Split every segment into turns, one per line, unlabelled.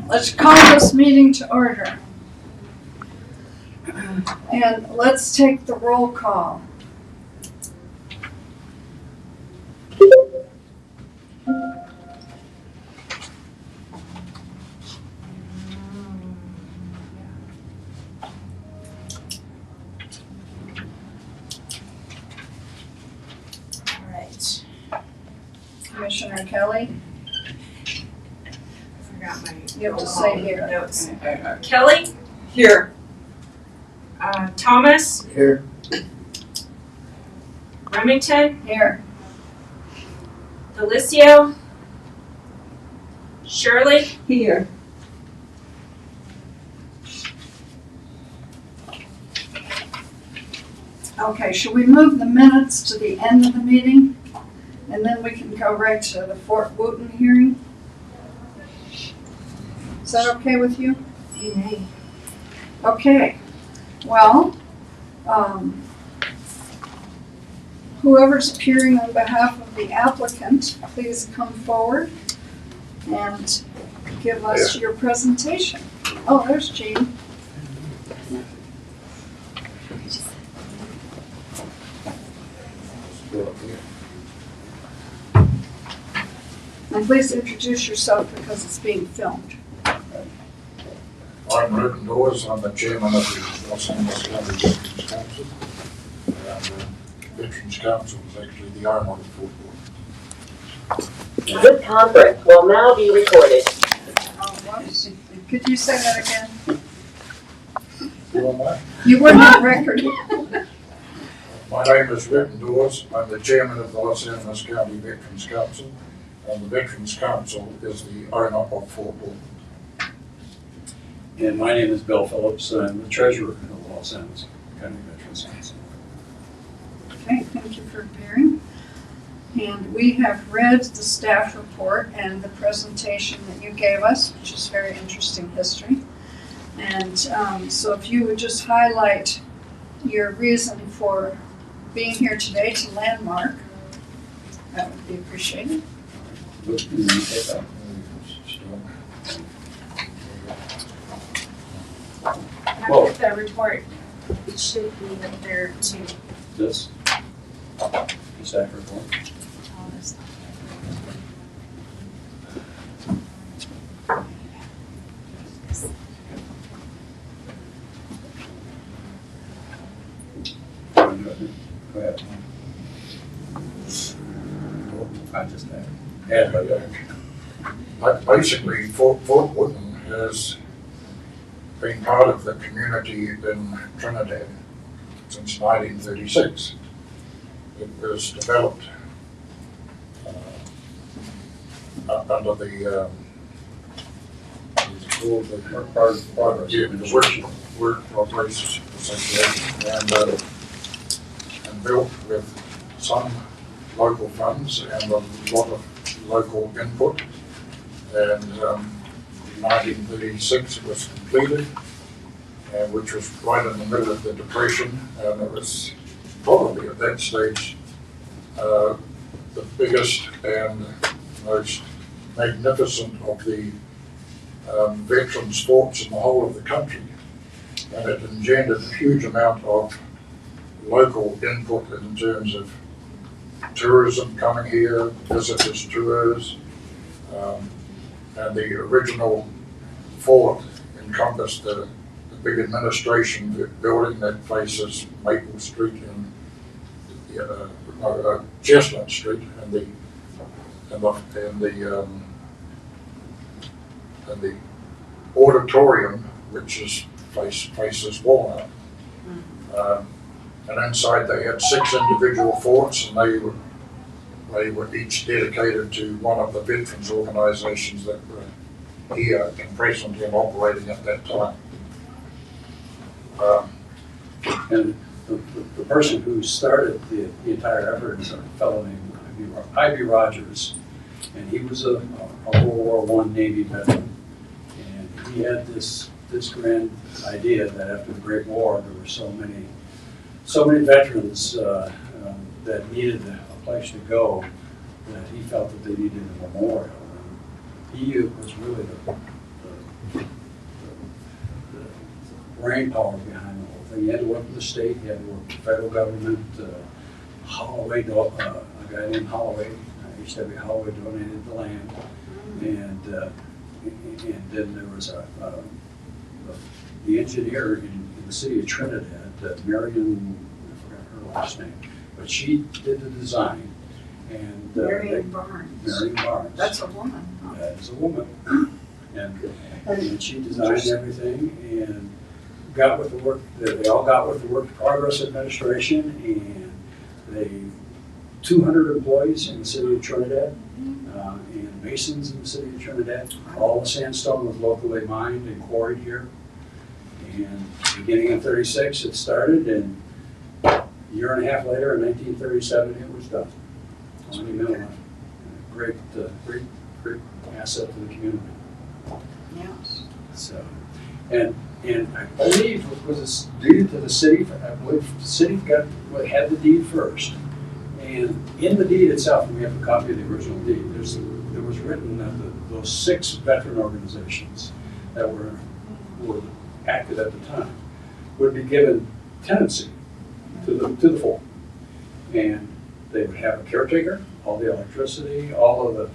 Let's call this meeting to order. And let's take the roll call. All right. Commissioner Kelly,
Forgot my
you have to say here.
notes. Kelly? Here. Thomas?
Here.
Remington?
Here.
Delicio? Shirley?
Here. Okay, should we move the minutes to the end of the meeting? And then we can go right to the Fort Wooten hearing? Is that okay with you?
You may.
Okay, well, whoever's appearing on behalf of the applicant, please come forward and give us your presentation. Oh, there's Gene. And please introduce yourself because it's being filmed.
I'm Ruben Dawes, I'm the chairman of the Los Angeles County Veterans Council. And the Veterans Council is actually the owner of Fort Wooten.
This conference will now be recorded.
Could you say that again?
Who am I?
You weren't on record.
My name is Ruben Dawes, I'm the chairman of the Los Angeles County Veterans Council. And the Veterans Council is the owner of Fort Wooten.
And my name is Bill Phillips, I'm the treasurer of the Los Angeles County Veterans Council.
Okay, thank you for appearing. And we have read the staff report and the presentation that you gave us, which is very interesting history. And so if you would just highlight your reason for being here today to landmark, that would be appreciated.
Well, the report should be up there too.
This, the staff report. Go ahead. I just add my
Basically, Fort Wooten has been part of the community in Trinidad since 1936. It was developed under the Work Progress Association and built with some local funds and a lot of local input. And in 1936 it was completed, which was right in the middle of the Depression, and it was probably at that stage the biggest and most magnificent of the veterans forts in the whole of the country. And it engendered a huge amount of local input in terms of tourism coming here, visitors tours, and the original fort encompassed the big administration building that faces Maple Street and Chestnut Street, and the auditorium, which faces Walnut. And inside they had 6 individual forts, and they were each dedicated to one of the veterans organizations that were here and present and operating at that time.
And the person who started the entire effort is a fellow named Ivy Rogers, and he was a World War I Navy veteran, and he had this grand idea that after the Great War there were so many veterans that needed a place to go, that he felt that they needed a memorial. And he was really the brain power behind the whole thing. You had to work with the state, you had to work with the federal government. Holloway, a guy named Holloway, H.W. Holloway donated the land. And then there was the engineer in the city of Trinidad, Marion, I forgot her last name, but she did the design. And
Marion Barnes.
Marion Barnes.
That's a woman. Huh?
That is a woman. And she designed everything and got with the work, they all got with the Work Progress Administration, and they 200 employees in the city of Trinidad, and masons in the city of Trinidad. All the sandstone was locally mined and quarried here. And beginning in 36 it started, and a year and a half later in 1937 it was done. Monumental, great asset to the community.
Yes.
So, and I believe it was deeded to the city. I believe the city had the deed first. And in the deed itself, we have a copy of the original deed. There was written that those 6 veteran organizations that were active at the time would be given tenancy to the fort, and they would have a caretaker, all the electricity, all of the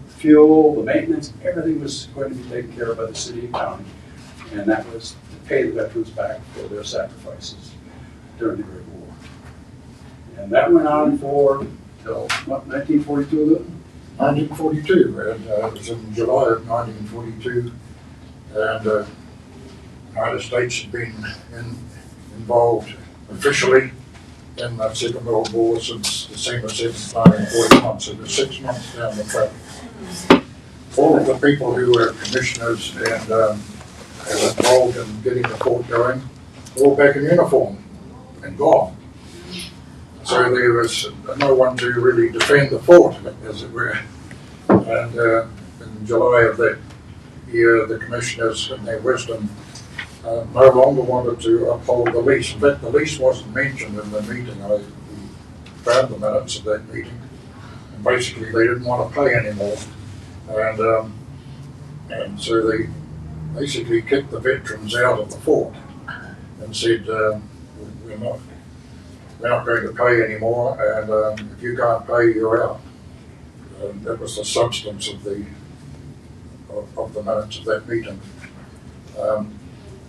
fuel, the maintenance, everything was going to be taken care of by the city and county, and that was to pay the veterans back for their sacrifices during the Great War. And that went on for till what, 1942?
1942, and it was in July of 1942, and the United States had been involved officially in the Second World War since December 7th, 1941, so it was 6 months down the track. All of the people who were commissioners and were involved in getting the fort going were all back in uniform and gone. So there was no one to really defend the fort, as it were. And in July of that year, the commissioners, in their wisdom, no longer wanted to uphold the lease. In fact, the lease wasn't mentioned in the meeting. I found the minutes of that meeting. And basically, they didn't want to pay anymore. And so they basically kicked the veterans out of the fort and said, we're not going to pay anymore, and if you can't pay, you're out. That was the substance of the minutes of that meeting.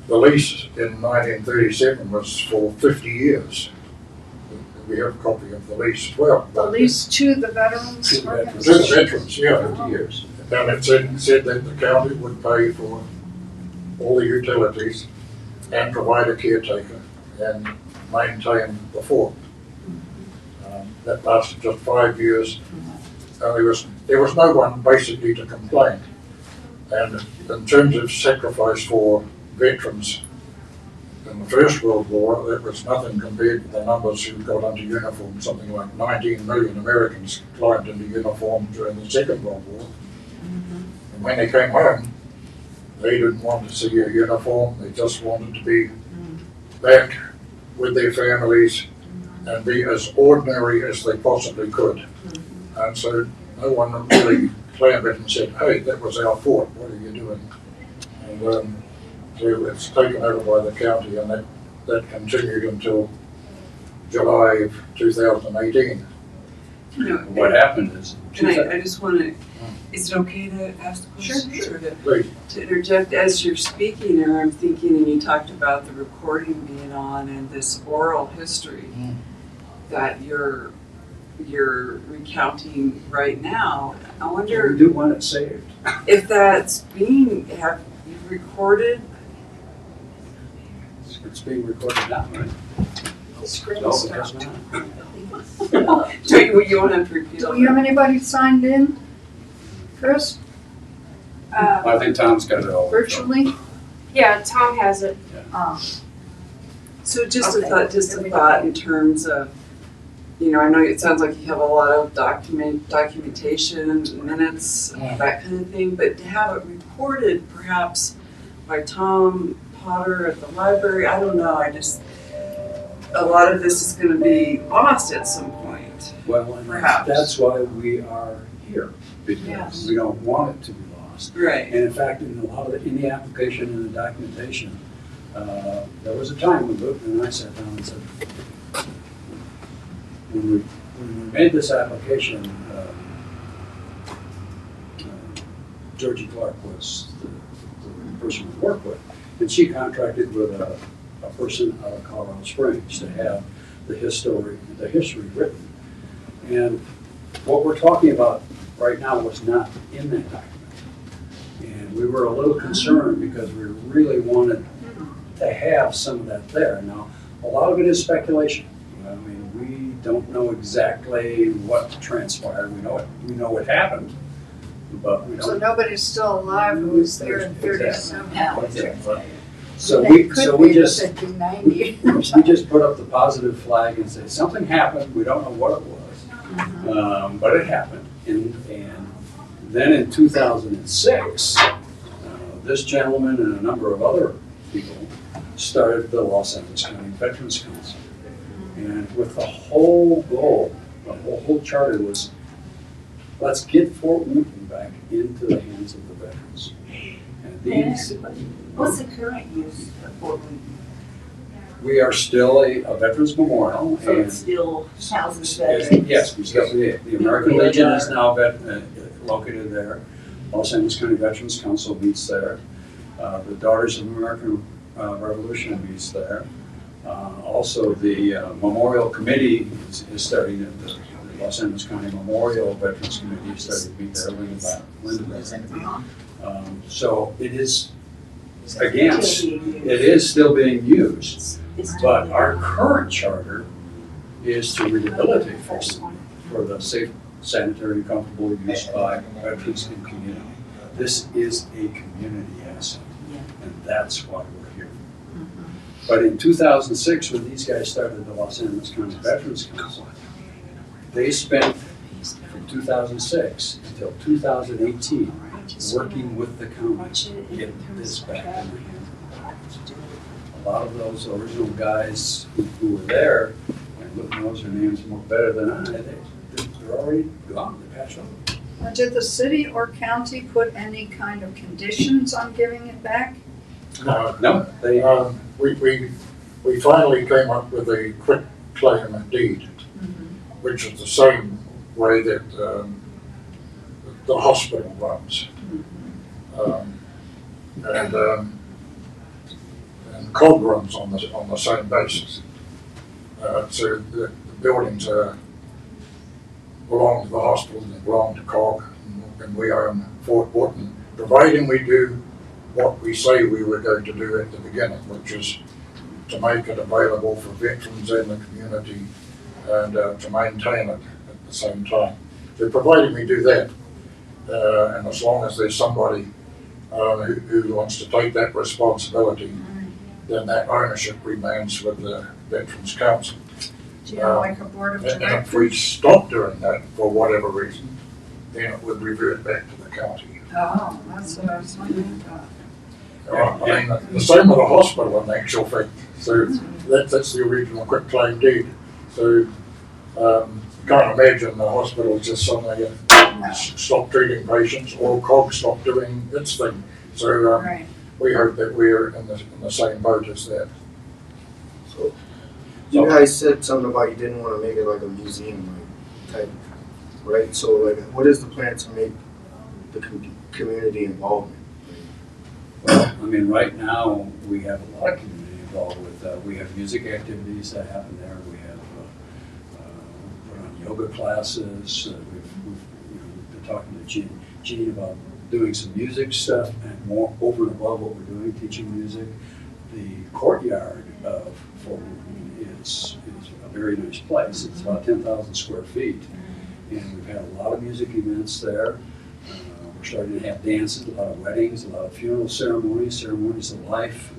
The lease in 1937 was for 50 years. We have a copy of the lease as well.
The lease to the veterans
To the
organization?
To the veterans, yeah.
50 years.
And it said that the county would pay for all the utilities and provide a caretaker and maintain the fort. That lasted just 5 years. There was no one basically to complain. And in terms of sacrifice for veterans in the First World War, that was nothing compared to the numbers who got under uniform. Something like 19 million Americans climbed into uniform during the Second World War. And when they came home, they didn't want to see a uniform. They just wanted to be back with their families and be as ordinary as they possibly could. And so no one really clamoured and said, hey, that was our fort, what are you doing? And so it's taken over by the county, and that continued until July of 2018.
You know,
What happened is,
I just want to, is it okay to ask the question?
Sure.
Or to
Please.
interject as you're speaking, and I'm thinking, and you talked about the recording being on and this oral history that you're recounting right now. I
we
wonder
do want it saved.
if that's have you recorded?
It's being recorded now, right?
Screen
No, it
stop.
does not.
You won't have to repeat
Do
all
we have
that.
anybody signed in? Chris,
I think Tom's got it all.
virtually?
Yeah, Tom has it.
So just
Okay.
a thought in terms of, you know, I know it sounds like you have a lot of documentation, minutes, that kind of thing, but to have it recorded perhaps by Tom Potter at the library, I don't know, a lot of this is gonna be lost at some point.
Well, and
Perhaps.
that's why we are here, because
Yes.
we don't want it to be cost.
Right.
And in fact, in a lot of in the application and the documentation, there was a time when Luke and I sat down and said, when we made this application, Georgie Clark was the person we worked with, and she contracted with a person out of Colorado Springs to have the history written. And what we're talking about right now was not in that document. And we were a little concerned because we really wanted to have some of that there. Now, a lot of it is speculation. I mean, we don't know exactly what transpired. We know what happened, but we
So
don't.
nobody's still alive who was there in 37.
So
They
we
could be,
just
but they'd be 90.
we just put up the positive flag and say something happened. We don't know what it was, but it happened. And then in 2006, this gentleman and a number of other people started the Los Angeles County Veterans Council. And with the whole goal, the whole charter was, let's get Fort Wheaton back into the hands of the veterans. And these,
What's the current use of Fort Wheaton?
we are still a veterans memorial.
So
and
it still houses veterans?
Yes, we still, the American Legion is now located there. Los Angeles County Veterans Council meets there. The Daughters of American Revolution meets there. Also, the Memorial Committee is starting at the Los Angeles County Memorial Veterans Committee is starting to meet there, Linda. So it is, again, it is still being used. But our current charter is to rehabilitate Fort Wheaton for the safe, sanitary, and comfortable use by veterans and community. This is a community asset, and that's why we're here. But in 2006, when these guys started the Los Angeles County Veterans Council, they spent from 2006 until 2018 working with the county to get this back in the hands. A lot of those original guys who were there, and Luke knows their names more better than I, they're already gone, they're patched up.
Did the city or county put any kind of conditions on giving it back?
No, they,
We finally came up with a quick claim deed, which is the same way that the hospital runs. And COG runs on the same basis. So the buildings belong to the hospital and belong to COG, and we own Fort Wheaton, providing we do what we say we were going to do at the beginning, which is to make it available for veterans in the community and to maintain it at the same time. So providing we do that, and as long as there's somebody who wants to take that responsibility, then that ownership remains with the Veterans Council.
Do you have like a board of
And if we
directors?
stop doing that for whatever reason, then it would revert back to the county.
Oh, that's what I was wondering about.
I mean, the same with the hospital in actual fact. So that's the original quick claim deed. So you can't imagine the hospital just suddenly stop treating patients or COG stop doing its thing. So
Right.
we hope that we're in the same boat as that.
So, you guys said something about you didn't want to make it like a museum type, right? So like, what is the plan to make the community involvement?
well, I mean, right now, we have a lot of community involved with, we have music activities that happen there. We have, put on yoga classes. We've been talking to Gene about doing some music stuff and more over and above what we're doing, teaching music. The courtyard of Fort Wheaton is a very nice place. It's about 10,000 square feet. And we've had a lot of music events there. We're starting to have dances, a lot of weddings, a lot of funeral ceremonies, ceremonies of life,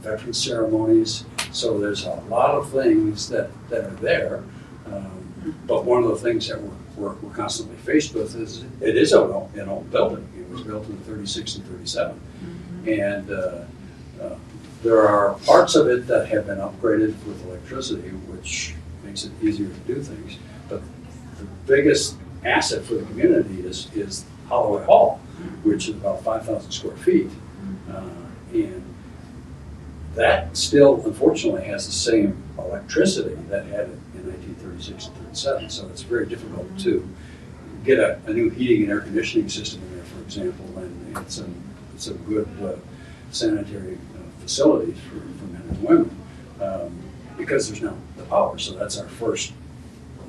veteran ceremonies. So there's a lot of things that are there. But one of the things that we're constantly faced with is it is an old building. It was built in the 36 and 37. And there are parts of it that have been upgraded with electricity, which makes it easier to do things. But the biggest asset for the community is Holloway Hall, which is about 5,000 square feet. And that still, unfortunately, has the same electricity that had it in 1936 and 37. So it's very difficult to get a new heating and air conditioning system in there, for example, and it's a good sanitary facilities for men and women because there's no the power. So that's our first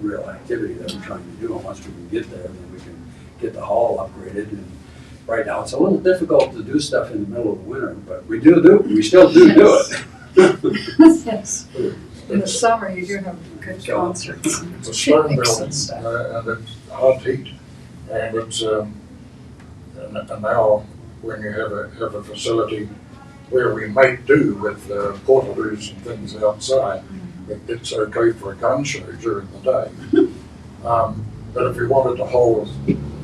real activity that we're trying to do. And once we can get there, then we can get the hall upgraded. And right now, it's a little difficult to do stuff in the middle of the winter, but we still do it.
Yes. In the summer, you do have good concerts and
It's a stone
picnics
building,
and stuff.
and it's hard heat, and it's, and now when you have a facility where we make do with portaloos and things outside, it's okay for a gun show during the day. But if we wanted to hold,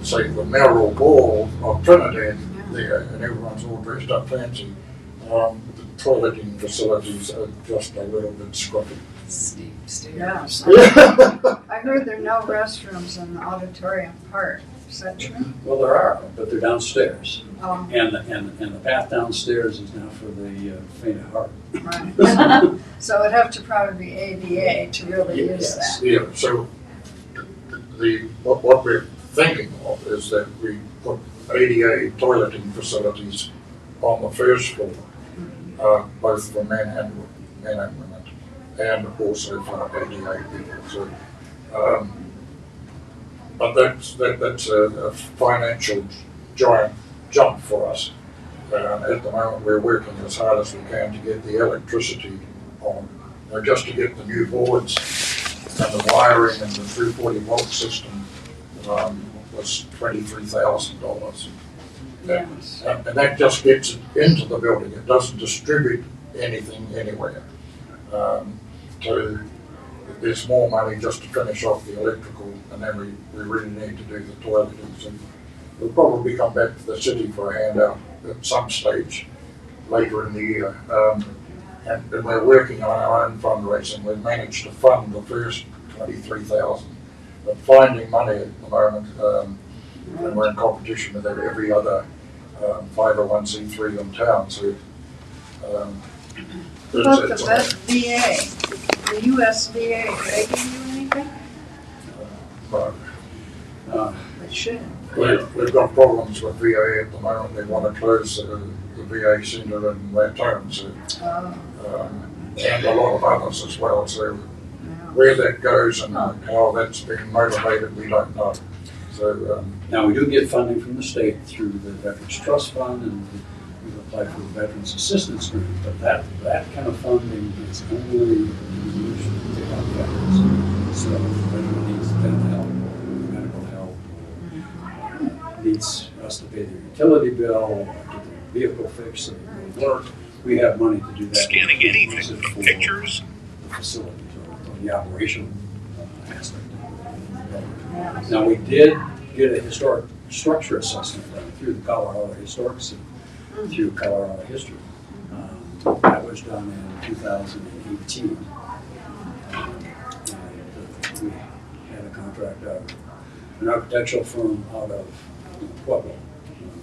say, the Mural Ball of Trinidad there, and everyone's all dressed up fancy, the toileting facilities are just a little bit scruffy.
Yeah. I heard there are no restrooms in the auditorium part. Is that true?
Well, there are, but they're downstairs.
Oh,
And the path downstairs is now for the faint of heart.
right. So it'd have to probably be ADA to really use
Yes.
that.
Yeah, so what we're thinking of is that we put ADA toileting facilities on the first floor, both for men and women, and also for ADA people. So, but that's a financial giant jump for us. At the moment, we're working as hard as we can to get the electricity on, just to get the new boards and the wiring and the 340 volt system was $23,000.
Yes.
And that just gets it into the building. It doesn't distribute anything anywhere. So there's more money just to finish off the electrical, and then we really need to do the toileting. So we'll probably come back to the city for a handout at some stage later in the year. And we're working on our own fundraising. We've managed to fund the first 23,000, but finding money at the moment, and we're in competition with every other 501c3 in town. So
What about the VA, the US VA, do they give you anything? They should.
We've got problems with VA at the moment. They want to close the VA centre in Latone, so, and a lot of others as well. So where that goes and how that's been motivated, we don't know. So
Now, we do get funding from the state through the Veterans Trust Fund, and we've applied for the Veterans Assistance Grant, but that kind of funding is only used to help veterans. So if a veteran needs dental help, medical help, needs us to pay their utility bill, or get their vehicle fixed so they can work, we have money to do that.
Scanning anything from pictures.
The facilities or the operation aspect of it. Now, we did get a historic structure assessment done through the Colorado Historic Center, through Colorado History. That was done in 2018. And we had a contract out of an architectural firm out of Pueblo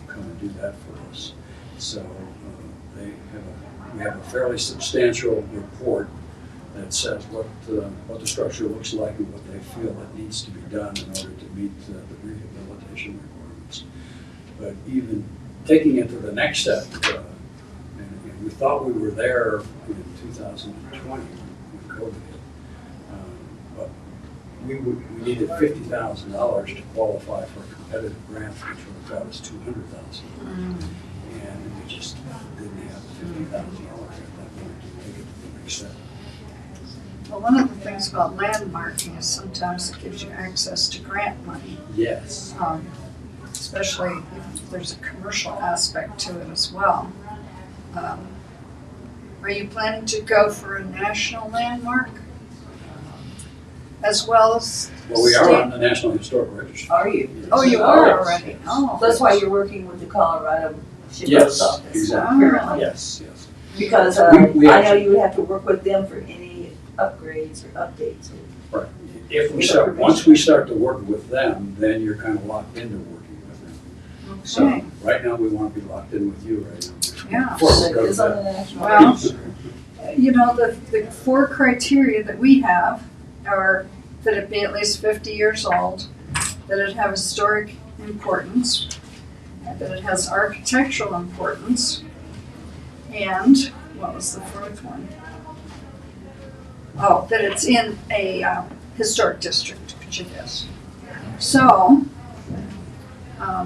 come and do that for us. So we have a fairly substantial report that says what the structure looks like and what they feel that needs to be done in order to meet the rehabilitation requirements. But even taking it to the next step, and we thought we were there in 2020 when COVID hit, but we needed $50,000 to qualify for a competitive grant, which would have got us $200,000, and we just didn't have $50,000 at that point to take it to the next step.
Well, one of the things about landmarking is sometimes it gives you access to grant money,
Yes.
especially if there's a commercial aspect to it as well. Are you planning to go for a national landmark as well as
Well, we are
state?
on the National Historic Register.
Are you?
Oh, you are already? Oh.
That's why you're working with the Colorado Sheriff's
Yes,
Office.
exactly.
Apparently.
Yes.
Because
We
I know
actually-
you would have to work with them for any upgrades or updates.
If we start, once we start to work with them, then you're kind of locked into working with them. So
Okay,
right now, we want to be locked in with you right now.
yeah.
Before we go to
It's on
bed.
the national.
Well, you know, the four criteria that we have are that it be at least 50 years old, that it have historic importance, that it has architectural importance, and what was the fourth one? Oh, that it's in a historic district, which it is. So,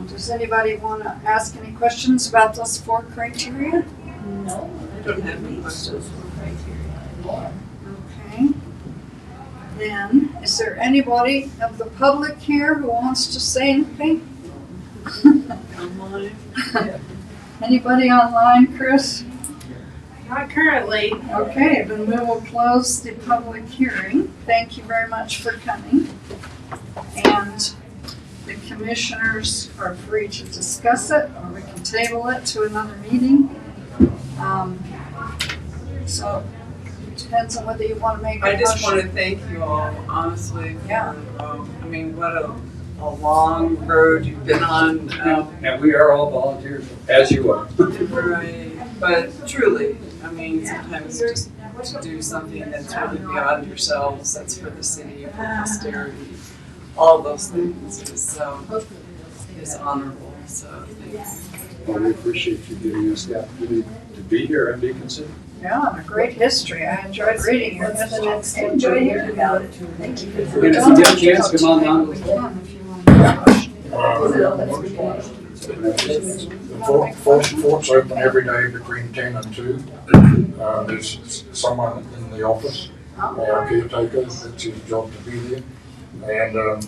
does anybody want to ask any questions about those four criteria?
No,
I don't have any questions.
Okay. Then, is there anybody of the public here who wants to say anything? Anybody online, Chris?
Not currently.
Okay, then we will close the public hearing. Thank you very much for coming. And the commissioners are free to discuss it, or we can table it to another meeting. So, it depends on whether you want to make a
I just want
motion.
to thank you all, honestly.
Yeah.
I mean, what a long road you've been on.
And we are all volunteers, as you are.
Right, but truly, I mean, sometimes just to do something that's really beyond yourselves, that's for the city, for posterity, all those things is honorable, so thank you.
Well, we appreciate you giving us the opportunity to be here and be considered.
Yeah, and a great history. I enjoyed reading your
What's the
history.
next step? Enjoy hearing about it. Thank you.
And if you get a chance, come on down.
We can if you want to.
Is it open every day?
The fort's open every day between 10 and 2. There's someone in the office, our caretaker, it's his job to be there. And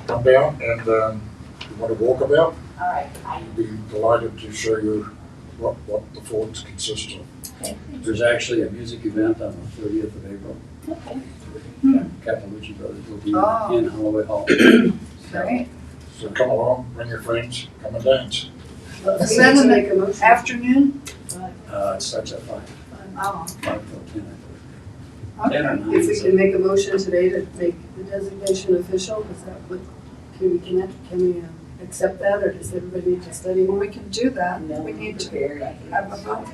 come down and if you want to walk about,
All right.
we'd be delighted to show you what the forts consist of.
There's actually a music event on the 30th of April. Capalucci Brothers will be
Oh.
in Holloway Hall.
Great.
So come along, bring your friends, come and dance.
Is that in the afternoon?
It starts at 5,
Oh,
5 till 10, I believe. 10 or
okay.
9.
If we can make a motion today to make the designation official, is that what, can we accept that, or does everybody need to study
Well,
more?
we can do that. We need to have a vote.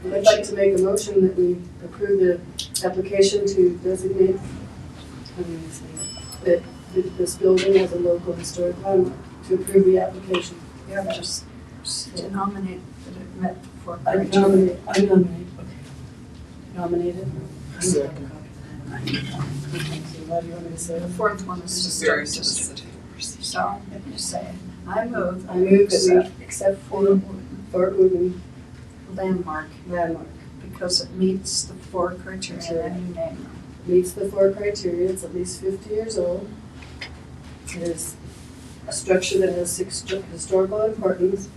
I'd like to make a motion that we approve the application to designate, that this building as a local historic landmark, to approve the application.
Yeah, just denominate that it met for
I
criteria.
Nominated.
Second.
So how do you want me to say
The
it?
fourth one is
It's very
historic district.
specific.
So, if you say,
I move that we accept for Fort Wooten
landmark,
landmark.
because it meets the four criteria and you name them.
Meets the four criteria, it's at least 50 years old. It is a structure that has historical importance,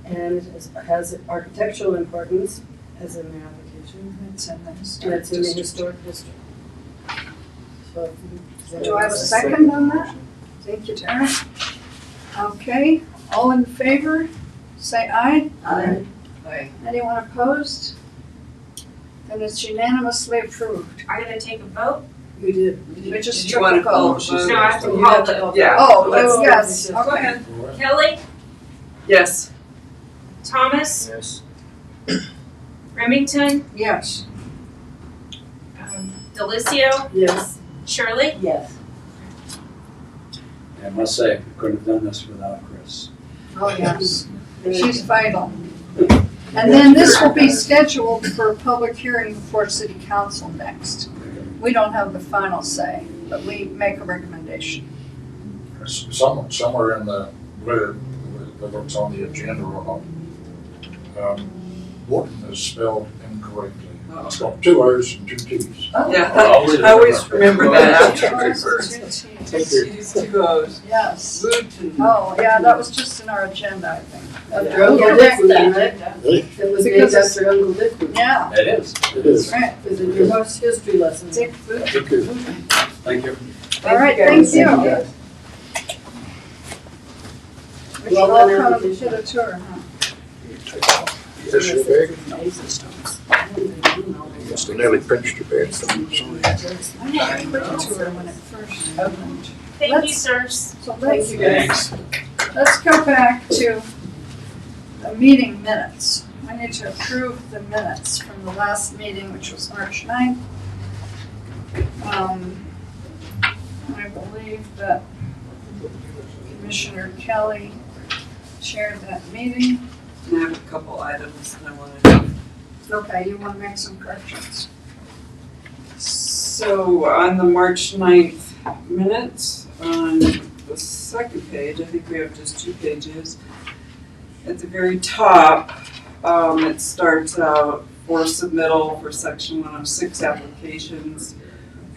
and it has architectural importance, as in the application,
It's in the
and
historic
it's in the
district.
historic district. So, is that-
Do I have a second on that? Thank you, Tara. Okay, all in favor, say aye.
Aye.
Anyone opposed? Then it's unanimously approved.
I gotta take a vote?
We did.
We just
Did you
took
wanna
a
call
vote.
the vote?
No, I have to
You
call
have to
the,
call
Yeah.
Oh,
let's-
yes,
Go
okay.
ahead.
Kelly,
Yes.
Thomas,
Yes.
Remington,
Yes.
Delicio,
Yes.
Shirley.
Yes.
I must say, we couldn't have done this without Chris.
Oh, yes. She's vital. And then this will be scheduled for a public hearing before city council next. We don't have the final say, but we make a recommendation.
Somewhere in the blurb, whether it's on the agenda or not, Wharton is spelled incorrectly. It's got 2 O's and 2 T's.
Yeah,
Always
I always remember that after
Oh,
we
it's
first.
two T's.
Thank you.
These two O's.
Yes.
Wooten.
Oh, yeah, that was just in our agenda, I think.
After Uncle Dick was in it. It was named
Because it's-
after Uncle Dick.
Yeah,
It is. It is.
right.
Is it your most history lesson?
Dick Boot.
Thank you. Thank you.
All right,
guys.
thank you.
Thank you, guys.
We should all come and get a tour, huh?
Is your bag? Must have nearly pinched your bag.
I had a quick tour when it first opened.
Thank you,
Let's-
sirs.
So let's,
Thank you, guys.
Thanks.
let's go back to the meeting minutes. I need to approve the minutes from the last meeting, which was March 9th. I believe that Commissioner Kelly chaired that meeting.
And I have a couple items that I want to.
Okay, you want to make some corrections?
So on the March 9th minutes, on the second page, I think we have just 2 pages. At the very top, it starts out for submittal for section 106 applications,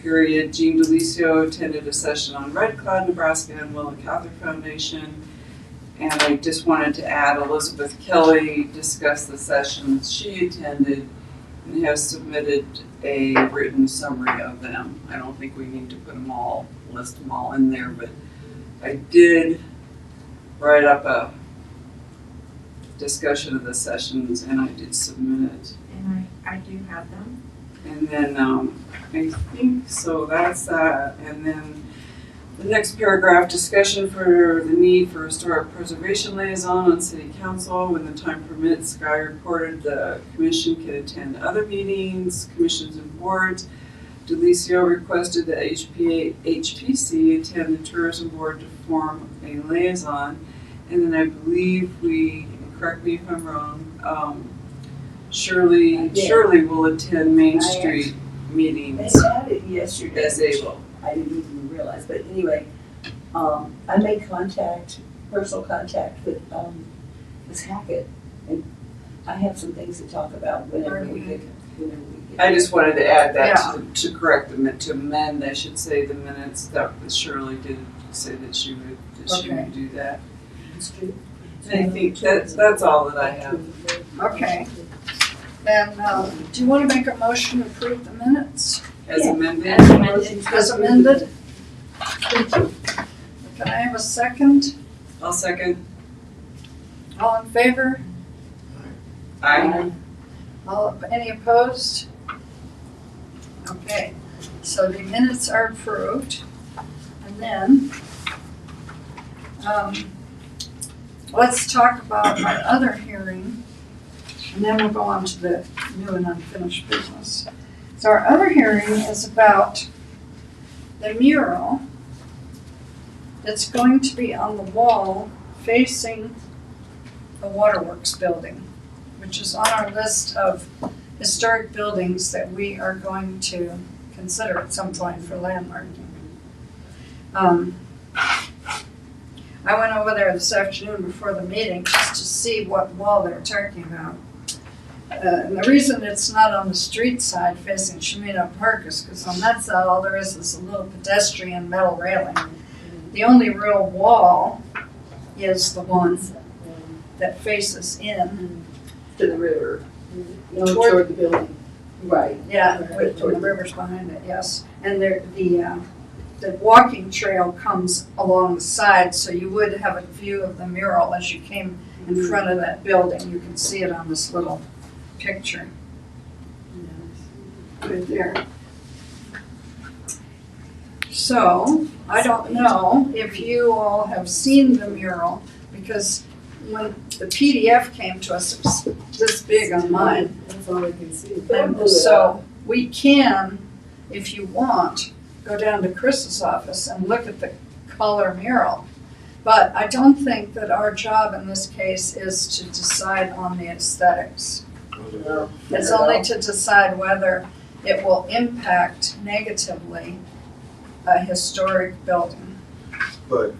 period. Jean Delicio attended a session on Red Cloud, Nebraska and Willow Catholic Foundation. And I just wanted to add Elizabeth Kelly discussed the sessions she attended and has submitted a written summary of them. I don't think we need to put them all, list them all in there, but I did write up a discussion of the sessions and I did submit it.
And I do have them.
And then I think, so that's that. And then the next paragraph, discussion for the need for historic preservation liaison on city council. When the time permits, Guy reported the commission can attend other meetings, commissions and boards. Delicio requested that HPC attend the tourism board to form a liaison. And then I believe correct me if I'm wrong, Shirley will attend Main Street
They
meetings
had it yesterday.
as able.
I didn't even realize, but anyway, I made personal contact with Ms. Hackett, and I have some things to talk about whenever we get.
I just wanted to add that to correct to amend, I should say, the minutes that Shirley did say that she would do that. And I think that's all that I have.
Okay. Then, do you want to make a motion to approve the minutes
As amended?
as amended? Thank you. Can I have a second?
I'll second.
All in favor?
Aye.
Any opposed? Okay, so the minutes are approved. And then, let's talk about our other hearing, and then we'll go on to the new and unfinished business. So our other hearing is about the mural that's going to be on the wall facing the Waterworks building, which is on our list of historic buildings that we are going to consider at some point for landmarking. I went over there this afternoon before the meeting just to see what wall they were talking about. And the reason it's not on the street side facing Shemino Park is because on that side all there is a little pedestrian metal railing. The only real wall is the one that faces in.
To the river, no,
Toward-
toward the building.
Right.
Yeah, with the river's behind it, yes. And the walking trail comes along the side, so you would have a view of the mural as you came in front of that building. You can see it on this little picture right there. So, I don't know if you all have seen the mural, because when the PDF came to us, it was this big on mine.
That's all I can see.
And so we can, if you want, go down to Chris's office and look at the color mural. But I don't think that our job in this case is to decide on the aesthetics. It's only to decide whether it will impact negatively a historic building.
But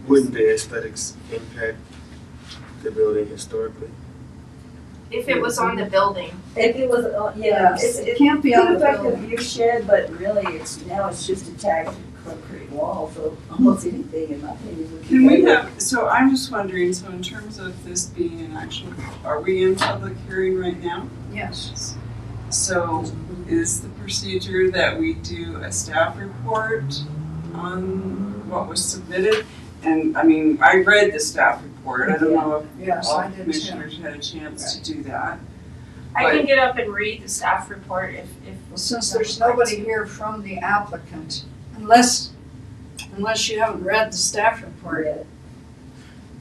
wouldn't the aesthetics impact the building historically?
If it was on the building,
If it was,
Yes,
it
it can't be on
could
the
affect the
building.
view shed, but really it's just a tagged concrete wall, so almost anything in my opinion would be.
Can we
better.
have, so I'm just wondering, so in terms of this being an actual, are we in public hearing right now?
Yes.
So is the procedure that we do a staff report on what was submitted? And I mean, I read the staff report, I don't know if
Yes,
all
I did too.
commissioners had a chance to do that.
I can get up and read the staff report if.
Well, since there's nobody here from the applicant, unless you haven't read the staff report,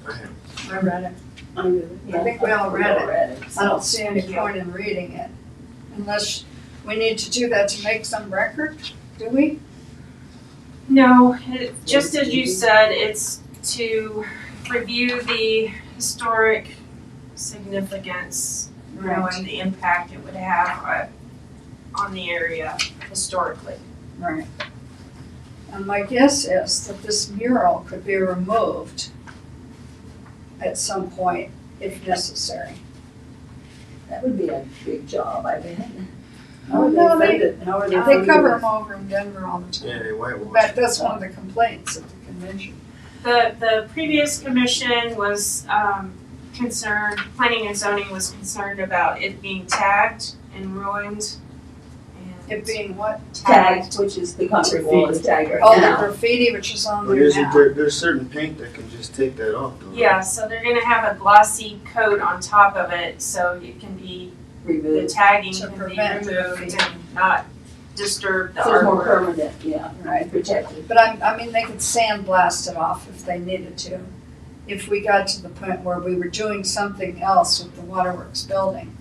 I have.
I read it.
I really,
I think we all read it. I don't see any
Thank you.
point in reading it unless we need to do that to make some record, do we?
No, just as you said, it's to review the historic significance, knowing the impact it would have on the area historically.
Right. And my guess is that this mural could be removed at some point if necessary.
That would be a big job, I bet.
how are they
No,
funded? How are they
They
funded?
cover them over in Denver all the
Yeah,
time.
they whitewash.
But that's one of the complaints at the convention.
The previous commission was concerned, planning and zoning was concerned about it being tagged and ruined.
It being what?
Tagged, which is the concrete wall is tagged right
Oh, the
now.
graffiti, which is on
But
there
isn't
now.
there's certain paint that can just take that off though, right?
Yeah, so they're gonna have a glossy coat on top of it, so it can be, the
Removed.
tagging
To
can be
prevent
removed
graffiti.
and not disturb the
So it's more
artwork.
permanent, yeah,
Right.
protected.
But I mean, they could sandblast it off if they needed to. If we got to the point where we were doing something else with the waterworks building.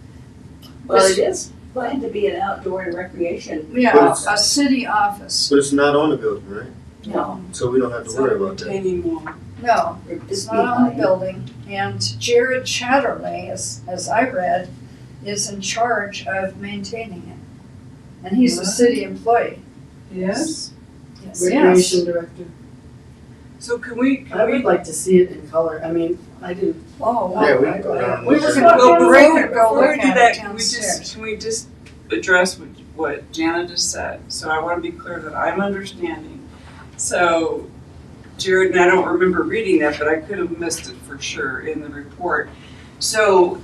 Well, it is planned to be an outdoor and recreation.
Yeah,
But
a city office.
But it's not on the building, right?
No,
So we don't have to
It's
worry
not a
about that.
retaining wall.
No, it's
it's
not on the
behind.
building. And Jared Chatterley, as I read, is in charge of maintaining it. And he's a city employee.
Yes,
Yes.
recreation director.
So can we,
I would like to see it in color. I mean, I didn't,
Oh,
Yeah, we
wow.
can go down.
We were
Well,
gonna
well,
go break and go
before we
look
do
at
that,
it
can
downstairs.
we just address what Jana just said? So I wanna be clear that I'm understanding. So Jared, and I don't remember reading that, but I could have missed it for sure in the report. So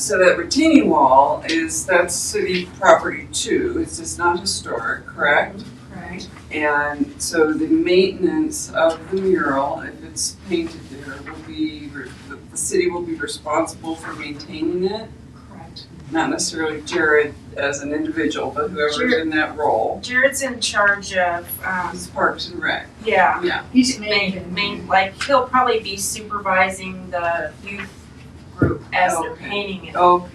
that retaining wall that's city property too, it's just not historic, correct?
Right.
And so the maintenance of the mural, if it's painted there, will be, the city will be responsible for maintaining it?
Correct.
Not necessarily Jared as an individual, but whoever's in that role.
Jared's in charge of,
It's Parks and Rec.
yeah,
Yeah.
He's
like, he'll probably be supervising the youth group as they're
Okay.
painting it.
Okay.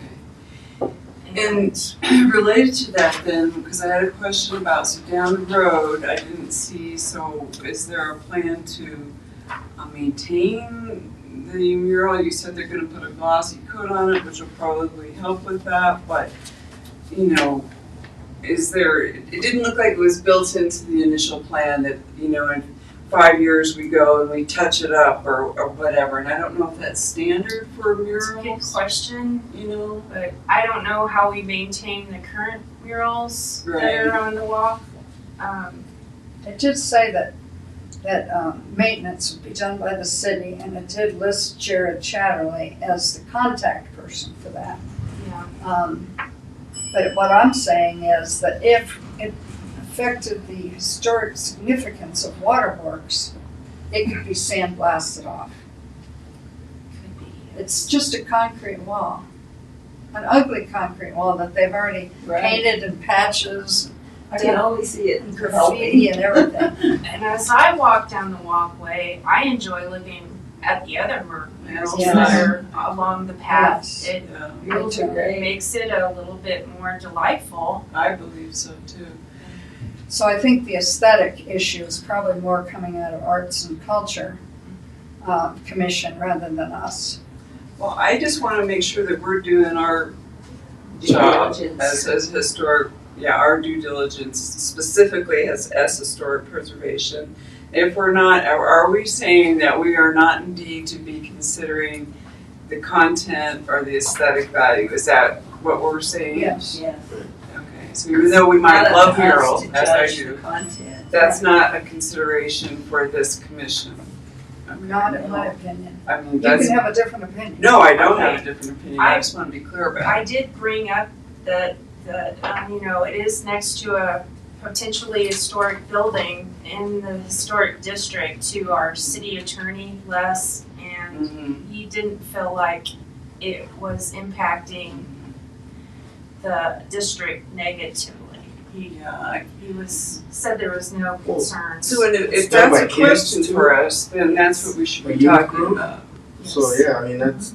And related to that then, because I had a question about, so down the road, I didn't see, so is there a plan to maintain the mural? You said they're gonna put a glossy coat on it, which will probably help with that, but, it didn't look like it was built into the initial plan that, in 5 years we go and we touch it up or whatever, and I don't know if that's standard for
It's a good
murals,
question,
you
but I don't know how we maintain the current murals that
Right.
are on the wall.
It did say that maintenance would be done by the city, and it did list Jared Chatterley as the contact person for that.
Yeah.
But what I'm saying is that if it affected the historic significance of waterworks, it could be sandblasted off.
Could be.
It's just a concrete wall, an ugly concrete wall that they've already
Right.
painted in patches
I can only see it
and
helping.
graffiti and everything.
And as I walk down the walkway, I enjoy looking at the other murals
Yes.
that are along the path.
Yes.
It
know.
Murals are great.
makes it a little bit more delightful.
I believe so too.
So I think the aesthetic issue is probably more coming out of Arts and Culture Commission rather than us.
Well, I just wanna make sure that we're doing our job
diligence.
as historic, our due diligence specifically as historic preservation. If we're not, are we saying that we are not indeed to be considering the content or the aesthetic value? Is that what we're saying?
Yes.
Yeah.
Okay, so even though we might
Not
love
up to us
murals,
to
as I
judge
do,
the content.
that's not a consideration for this commission. Okay.
Not in my opinion.
I mean,
You
that's,
can have a different opinion.
no, I don't have a different opinion, I
I-
just wanna be clear about it.
I did bring up that it is next to a potentially historic building in the historic district to our city attorney, Les, and
Mhm.
he didn't feel like it was impacting the district negatively. He said there was no concerns.
So if
It's done
that's
by
a
kids,
question
too?
for us, then that's what we should
A
be
youth
talking
group?
about.
So yeah, I mean that's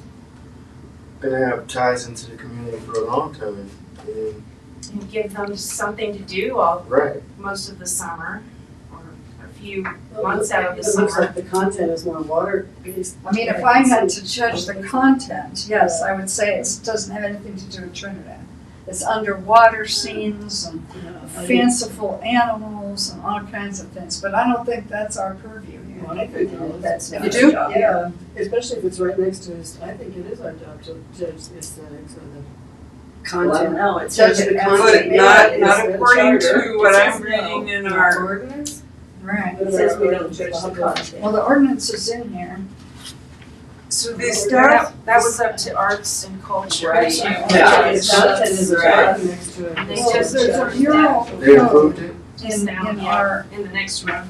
gonna have ties into the community for a long time. I mean,
And give them something to do all,
right.
most of the summer, or a few
Well,
months out of the
It looks
summer.
like the content is more water-based.
I mean, if I had to judge the content, yes, I would say it doesn't have anything to do with Trinidad. It's underwater scenes and fanciful animals and all kinds of things, but I don't think that's our purview here.
Well, I think
That's
You
not
do?
our job.
Yeah, especially if it's right next to his, I think it is our job to judge the aesthetics of the
Well, I don't
content.
know, it's
Judge
such
the
a
content.
But not
it's
according
the charter.
to what
It
I'm
says
reading in
Our
our,
ordinance?
Right.
It says we don't judge the content.
Well, the ordinance is in here.
so the staff,
That was up to arts and culture.
Right.
too.
Yeah.
It's content is
Right.
right next to it.
They
Well,
just
there's a
judge
mural
They approved it?
in
Now, yeah,
our,
in the next room.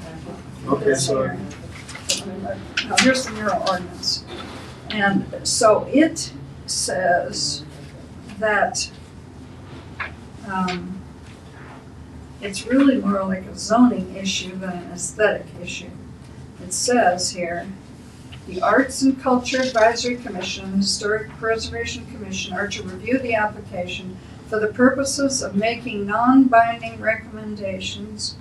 Okay, so
now here's the mural ordinance. And so it says that it's really more like a zoning issue than an aesthetic issue. It says here, the Arts and Culture Advisory Commission and Historic Preservation Commission are to review the application for the purposes of making non-binding recommendations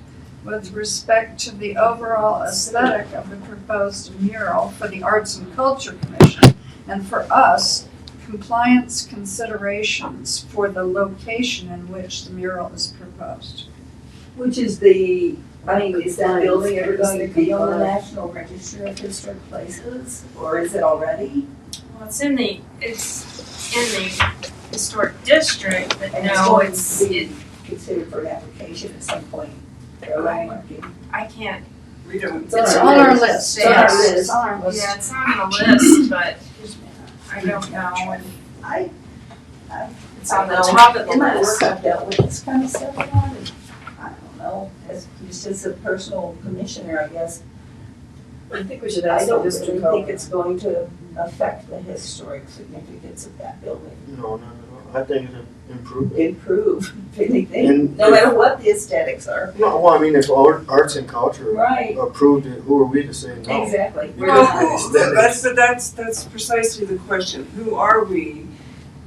with respect to the overall aesthetic of the proposed mural for the Arts and Culture Commission. And for us, compliance considerations for the location in which the mural is proposed.
Which is the, I mean, is that building ever going to be on the
Compliant.
National Register of Historic Places, or is it already?
Well, it's in the historic district, but
And it's
no,
going
it's,
to be considered for an application at some point. For a landmarking.
I can't,
we don't.
It's on our list.
It's on our
Yes.
list.
It's on our list.
yeah, it's not on the list, but I don't know, and
I
it's on the
don't know.
top of the
In my work,
list.
I've dealt with this kind of stuff a lot, and I don't know, just as a personal commissioner, I guess,
I think we should
I
ask the
don't
district
really
health.
think it's going to affect the historic significance of that building.
no, not at all. I think it'll improve it.
Improve, if anything,
And
no matter what the aesthetics are.
No, well, I mean, if arts and culture
Right.
approved it, who are we to say no?
Exactly.
Well,
Aesthetics.
that's precisely the question. Who are we?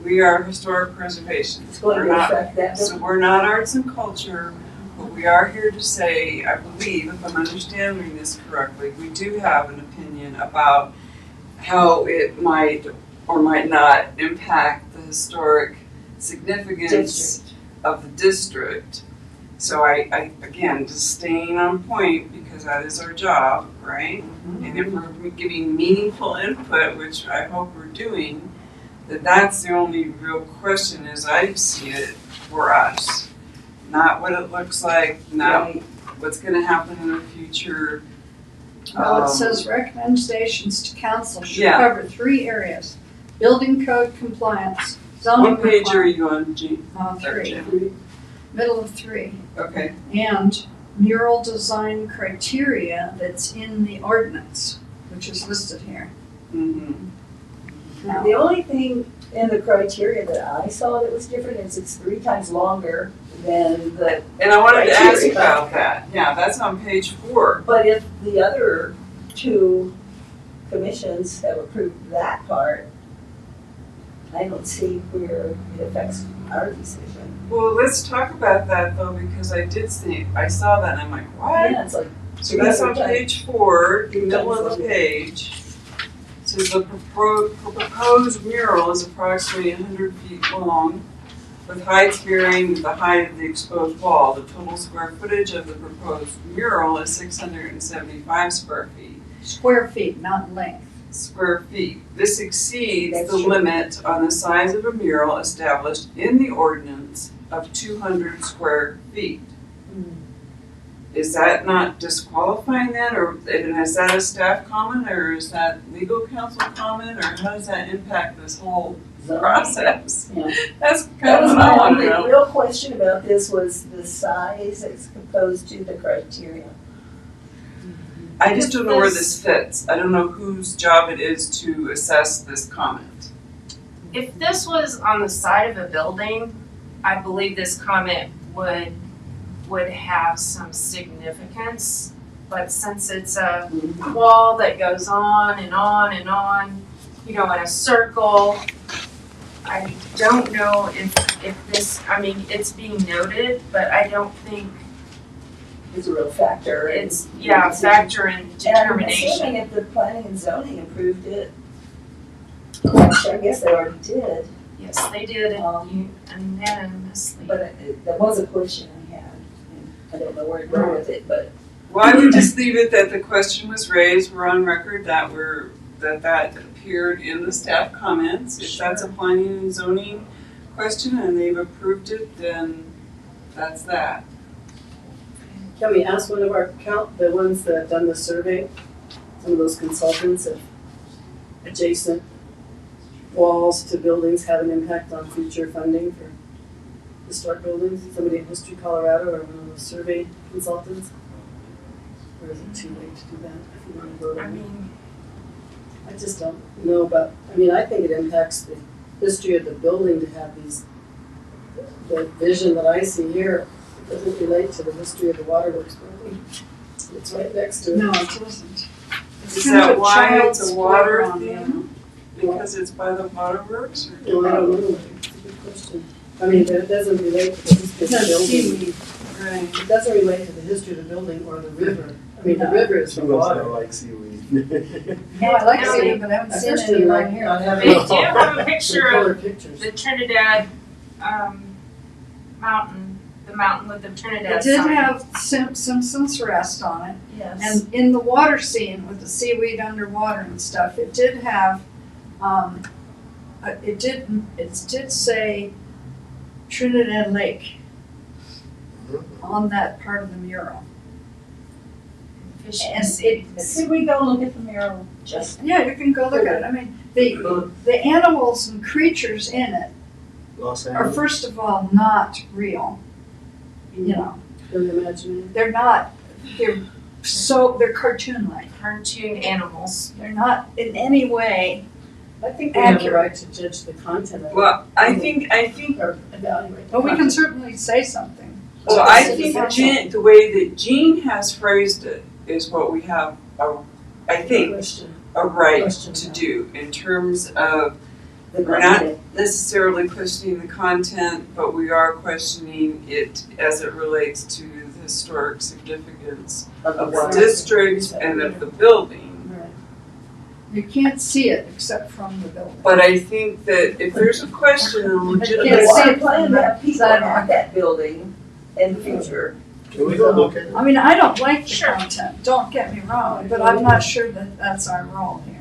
We are historic preservation.
It's going
We're
to
not,
affect that
so
building.
we're not arts and culture, but we are here to say, I believe, if I'm understanding this correctly, we do have an opinion about how it might or might not impact the historic significance
District.
of the district. So I again, just staying on point, because that is our job, right? And if we're giving meaningful input, which I hope we're doing, that's the only real question as I see it for us. Not what it looks like, not
Right.
what's gonna happen in the future.
Well, it says recommendations to council should
Yeah.
cover 3 areas: building code compliance, zoning
What page are
compliance,
you on, Jean?
3, middle of 3,
Okay,
and mural design criteria that's in the ordinance, which is listed here.
mm-hmm,
Now,
The only thing in the criteria that I saw that was different is it's 3 times longer than the,
and I wanted to ask
Criteria.
about that, yeah, that's on page 4.
but if the other 2 commissions have approved that part, I don't see where it affects our decision.
Well, let's talk about that though, because I saw that and I'm like, what?
Yeah, it's like,
So that's on
3 times.
page 4, the middle of the page. Says the proposed mural is approximately 100 feet long, with heights varying with the height of the exposed wall. The total square footage of the proposed mural is 675 square feet.
not length.
This exceeds
That's
the
true.
limit on the size of a mural established in the ordinance of 200 square feet. Is that not disqualifying then, or is that a staff comment, or is that legal counsel comment, or how does that impact this whole process?
Yeah.
That's
That
kind of
was
what I
my
want
only
to know.
real question about this was the size as opposed to the criteria.
I just don't know where this fits. I don't know whose job it is to assess this comment.
If this was on the side of a building, I believe this comment would would have some significance. But since it's a wall that goes on and on and on, you know, in a circle, I don't know if this, I mean, it's being noted, but I don't think
It's a real factor. in
it's,
the
yeah,
decision.
factor in
And I'm
determination.
assuming if the planning and zoning approved it, which I guess they already did,
Yes, they did, unanimously.
but there was a question I had, and I don't know where to go with it, but
Well, I would just leave it that the question was raised, we're on record that that appeared in the staff comments. If that's a planning and zoning question and they've approved it, then that's that.
Can we ask one of our the ones that have done the survey, some of those consultants, if adjacent walls to buildings have an impact on future funding for historic buildings? Somebody in History Colorado or one of those survey consultants? Or is it too late to do that if you want to vote
I
on it?
mean,
I just don't know about, I mean, I think it impacts the history of the building to have these, the vision that I see here doesn't relate to the history of the waterworks building. It's right next to it.
No, it isn't.
Is that why it's a water
Child's playground,
thing? Because it's by the waterworks or?
No, I don't know. It's a good question. I mean, but it doesn't relate to the history of the building.
Right.
It doesn't relate to the history of the building or the river. I mean, the river is
She
the
must
water.
not like seaweed.
No, I like
No,
seeing it, but I haven't
I
seen
first
any
didn't
around
like
here.
not having
they do have a picture of
color pictures.
the Trinidad, mountain, the mountain with the Trinidad
It did
sign.
have Simpson's Rest on it,
yes.
and in the water scene with the seaweed underwater and stuff, it did have, it did say Trinidad Lake on that part of the mural.
Fish and
And
seeds.
could we go look at the mural just?
Yeah, you can go look at it. I mean, the animals and creatures in it
Los
are
Angeles.
first of all not real. You know,
Don't imagine it.
they're cartoon-like.
Cartoon animals.
They're not in any way
I think we have the
accurate.
right to judge the content of it.
Well, I think,
Or evaluate. the
But we can
content.
certainly say something.
well, I think Jean, the way that Jean has phrased it is what we have, I think,
Question.
a right
Question.
to do in terms of
The
We're not-
content?
necessarily questioning the content, but we are questioning it as it relates to the historic significance of the
water.
district and of the building.
Right.
You can't see it except from the building.
But I think that if there's a question, a
The
legitimate
Yes.
water plan that people
Sidewalk.
at that building in the future.
Can we go look at it?
I mean, I don't like the
Sure.
content, don't get me wrong, but I'm not sure that that's our role here.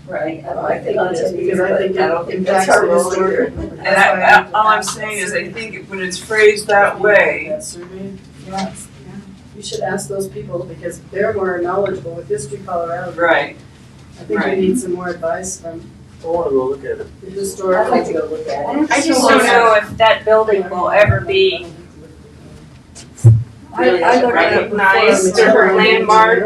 Right, I don't
I
like the
think it is,
content
because
either,
I think
but I don't
it
think that's
impacts
our
the
role
historic.
either.
And all I'm saying is I think when it's phrased that way,
That survey.
Yes.
You should ask those people because they're more knowledgeable with History Colorado.
right,
I think we
Right.
need some more advice from
I wanna go look at it.
the
I'd
historical.
like to go look at it.
I just don't know if that building will ever be
I looked at it before.
recognized
and
or
it's-
landmark.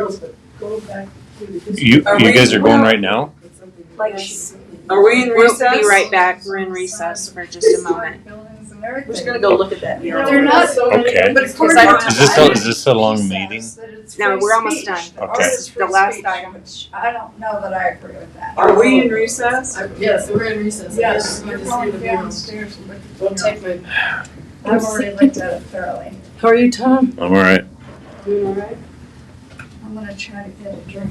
Go back to the history.
You
Are
you
we-
guys are going right now?
It's something
Like
that's-
are we in recess?
We'll be right back. We're in recess for just a moment.
Buildings and everything.
We're just gonna go look at that mural.
They're not.
Okay.
But according
I
to
don't-
Is this a long
she
meeting?
says that it's
No,
free
we're almost
speech.
done.
That
Okay.
art is free
The last
speech,
item.
which I don't know that I agree with that.
Are we in recess?
Yes, we're in recess.
Yes,
We're
you're
just here
going
to be on-
downstairs and look at the
Don't take
mural.
my.
I've already looked at it thoroughly.
How are you, Tom?
I'm all right.
Doing all right?
I'm gonna try to get a drink.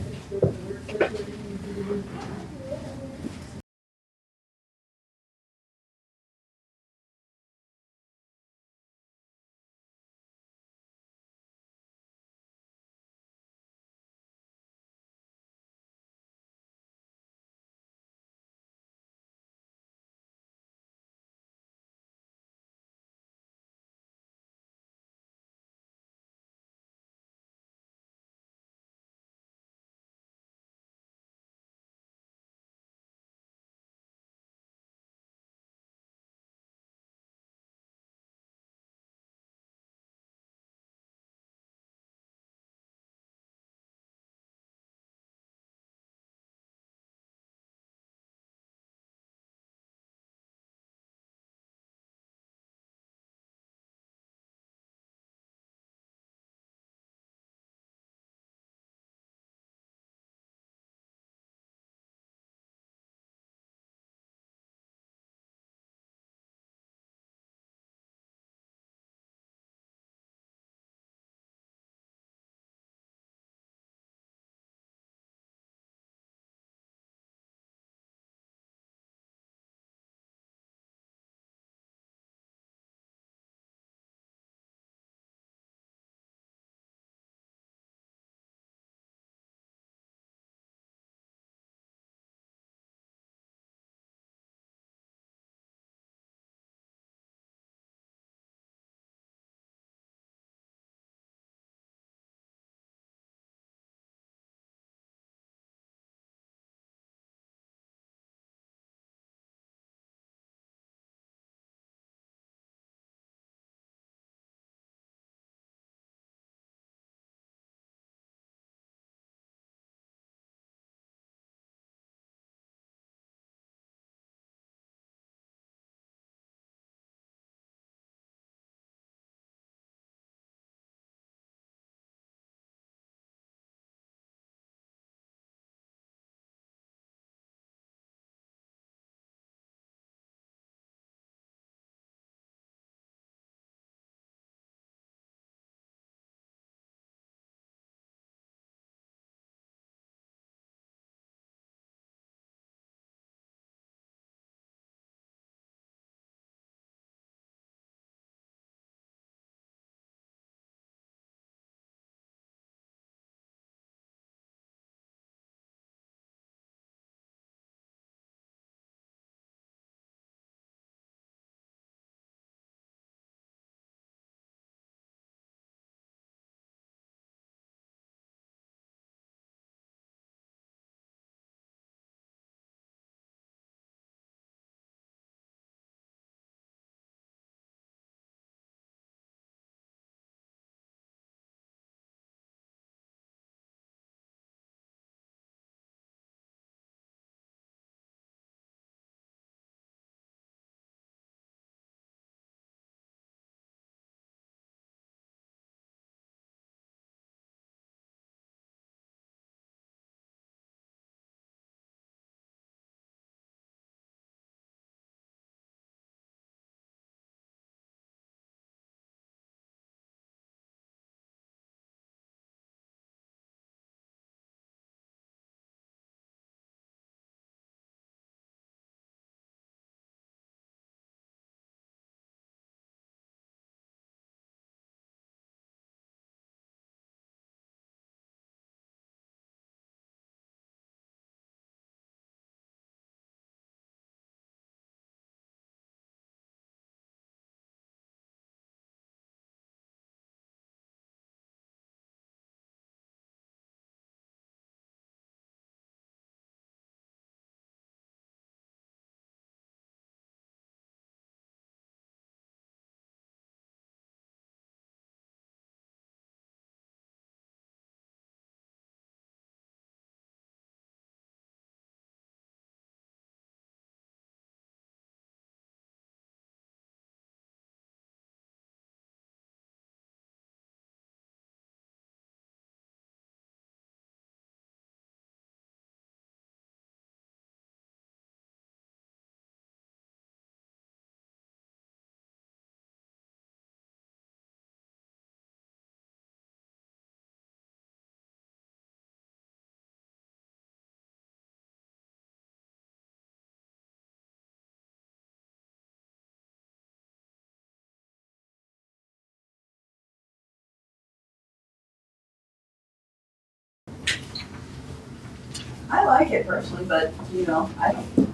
I like it personally, but, you know, I don't.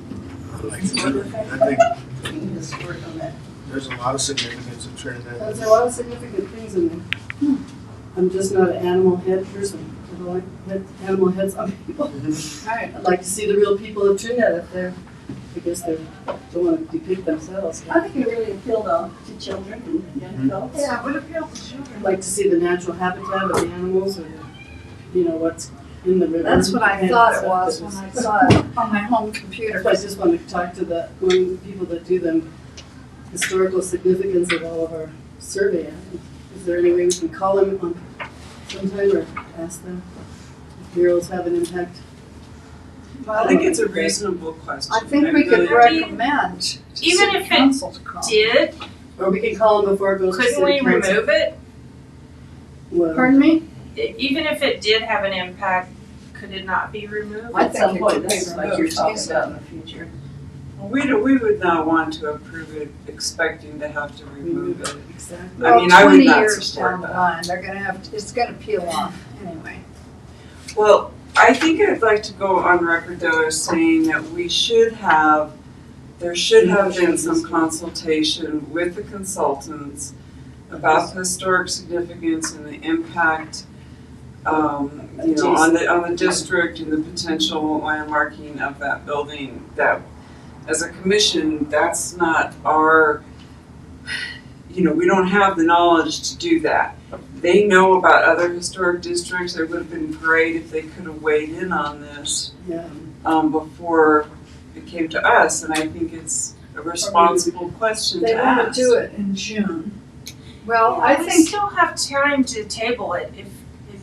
I like
It's
it
more
too.
effective.
I think
You just work on that.
there's a lot of significance in Trinidad.
There's a lot of significant things in there. I'm just not an animal head person. I don't like animal heads on people.
Right.
I'd like to see the real people of Trinidad up there. I guess they don't want to depict themselves.
I think it really appealed to children and young adults.
Yeah, it would appeal to children.
I'd like to see the natural habitat of the animals or, you know, what's in the river.
That's what I
and
thought it
stuff
was
that
when I saw it on my home computer.
That's why I just wanted to talk to the people that do the historical significance of all of our survey. Is there any way we can call them on sometime or ask them if murals have an impact?
I think it's a reasonable question.
I think we could
really-
recommend to
Even
city
if it
council to call.
Did,
Or we can call them before it goes to
couldn't we
city council.
remove it?
Well,
Pardon me?
Even if it did have an impact, could it not be removed?
I
At some
think it
point,
could be
this is what you're
removed
talking
easily.
about in the future.
We would not want to approve it expecting to have to remove it.
exactly.
I mean, I would not
Well, 20 years
support
down the
that.
line, they're gonna have, it's gonna peel off anyway.
Well, I think I'd like to go on record though as saying that there should have been some consultation with the consultants about the historic significance and the impact, you know, on the district and the potential landmarking of that building. That, as a commission, that's not our, you know, we don't have the knowledge to do that. They know about other historic districts. It would have been great if they could have weighed in on this
Yeah.
before it came to us, and I think it's a responsible question to
They wanna
ask.
do it in June. Well, I
We
think,
still have time to table it if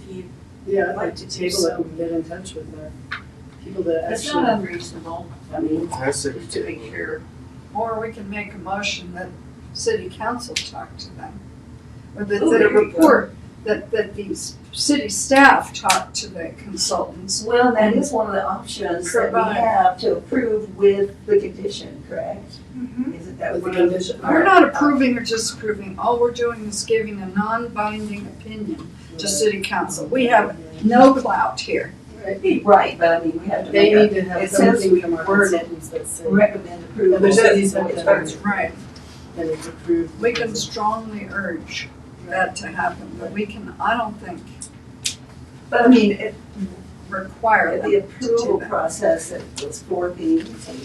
you,
Yeah, I'd
Like
like
to
to
do
table
so.
it and get in touch with the people that
It's not
actually.
unreasonable. I mean,
I say we
just to
take
be sure.
or we can make a motion that city council talk to them. Or that,
Oh,
that a
there we go.
report, that these city staff talk to the consultants.
Well, that is one of the options that we
Provide.
have to approve with the condition, correct? Is it that
With the
one?
condition.
We're not approving or disapproving, all we're doing is giving a non-binding opinion to city council. We have no clout here.
Right, but I mean, we have to
They
make
need
a,
to have
it says
something from our
worded,
consultants that say.
recommend approval.
And there does need to be
It's
something.
worded.
Right.
And it's approved.
We can strongly urge that to happen, but we can, I don't think,
But I mean, it,
require them
the
to
approval
do that.
process, it was 4 things and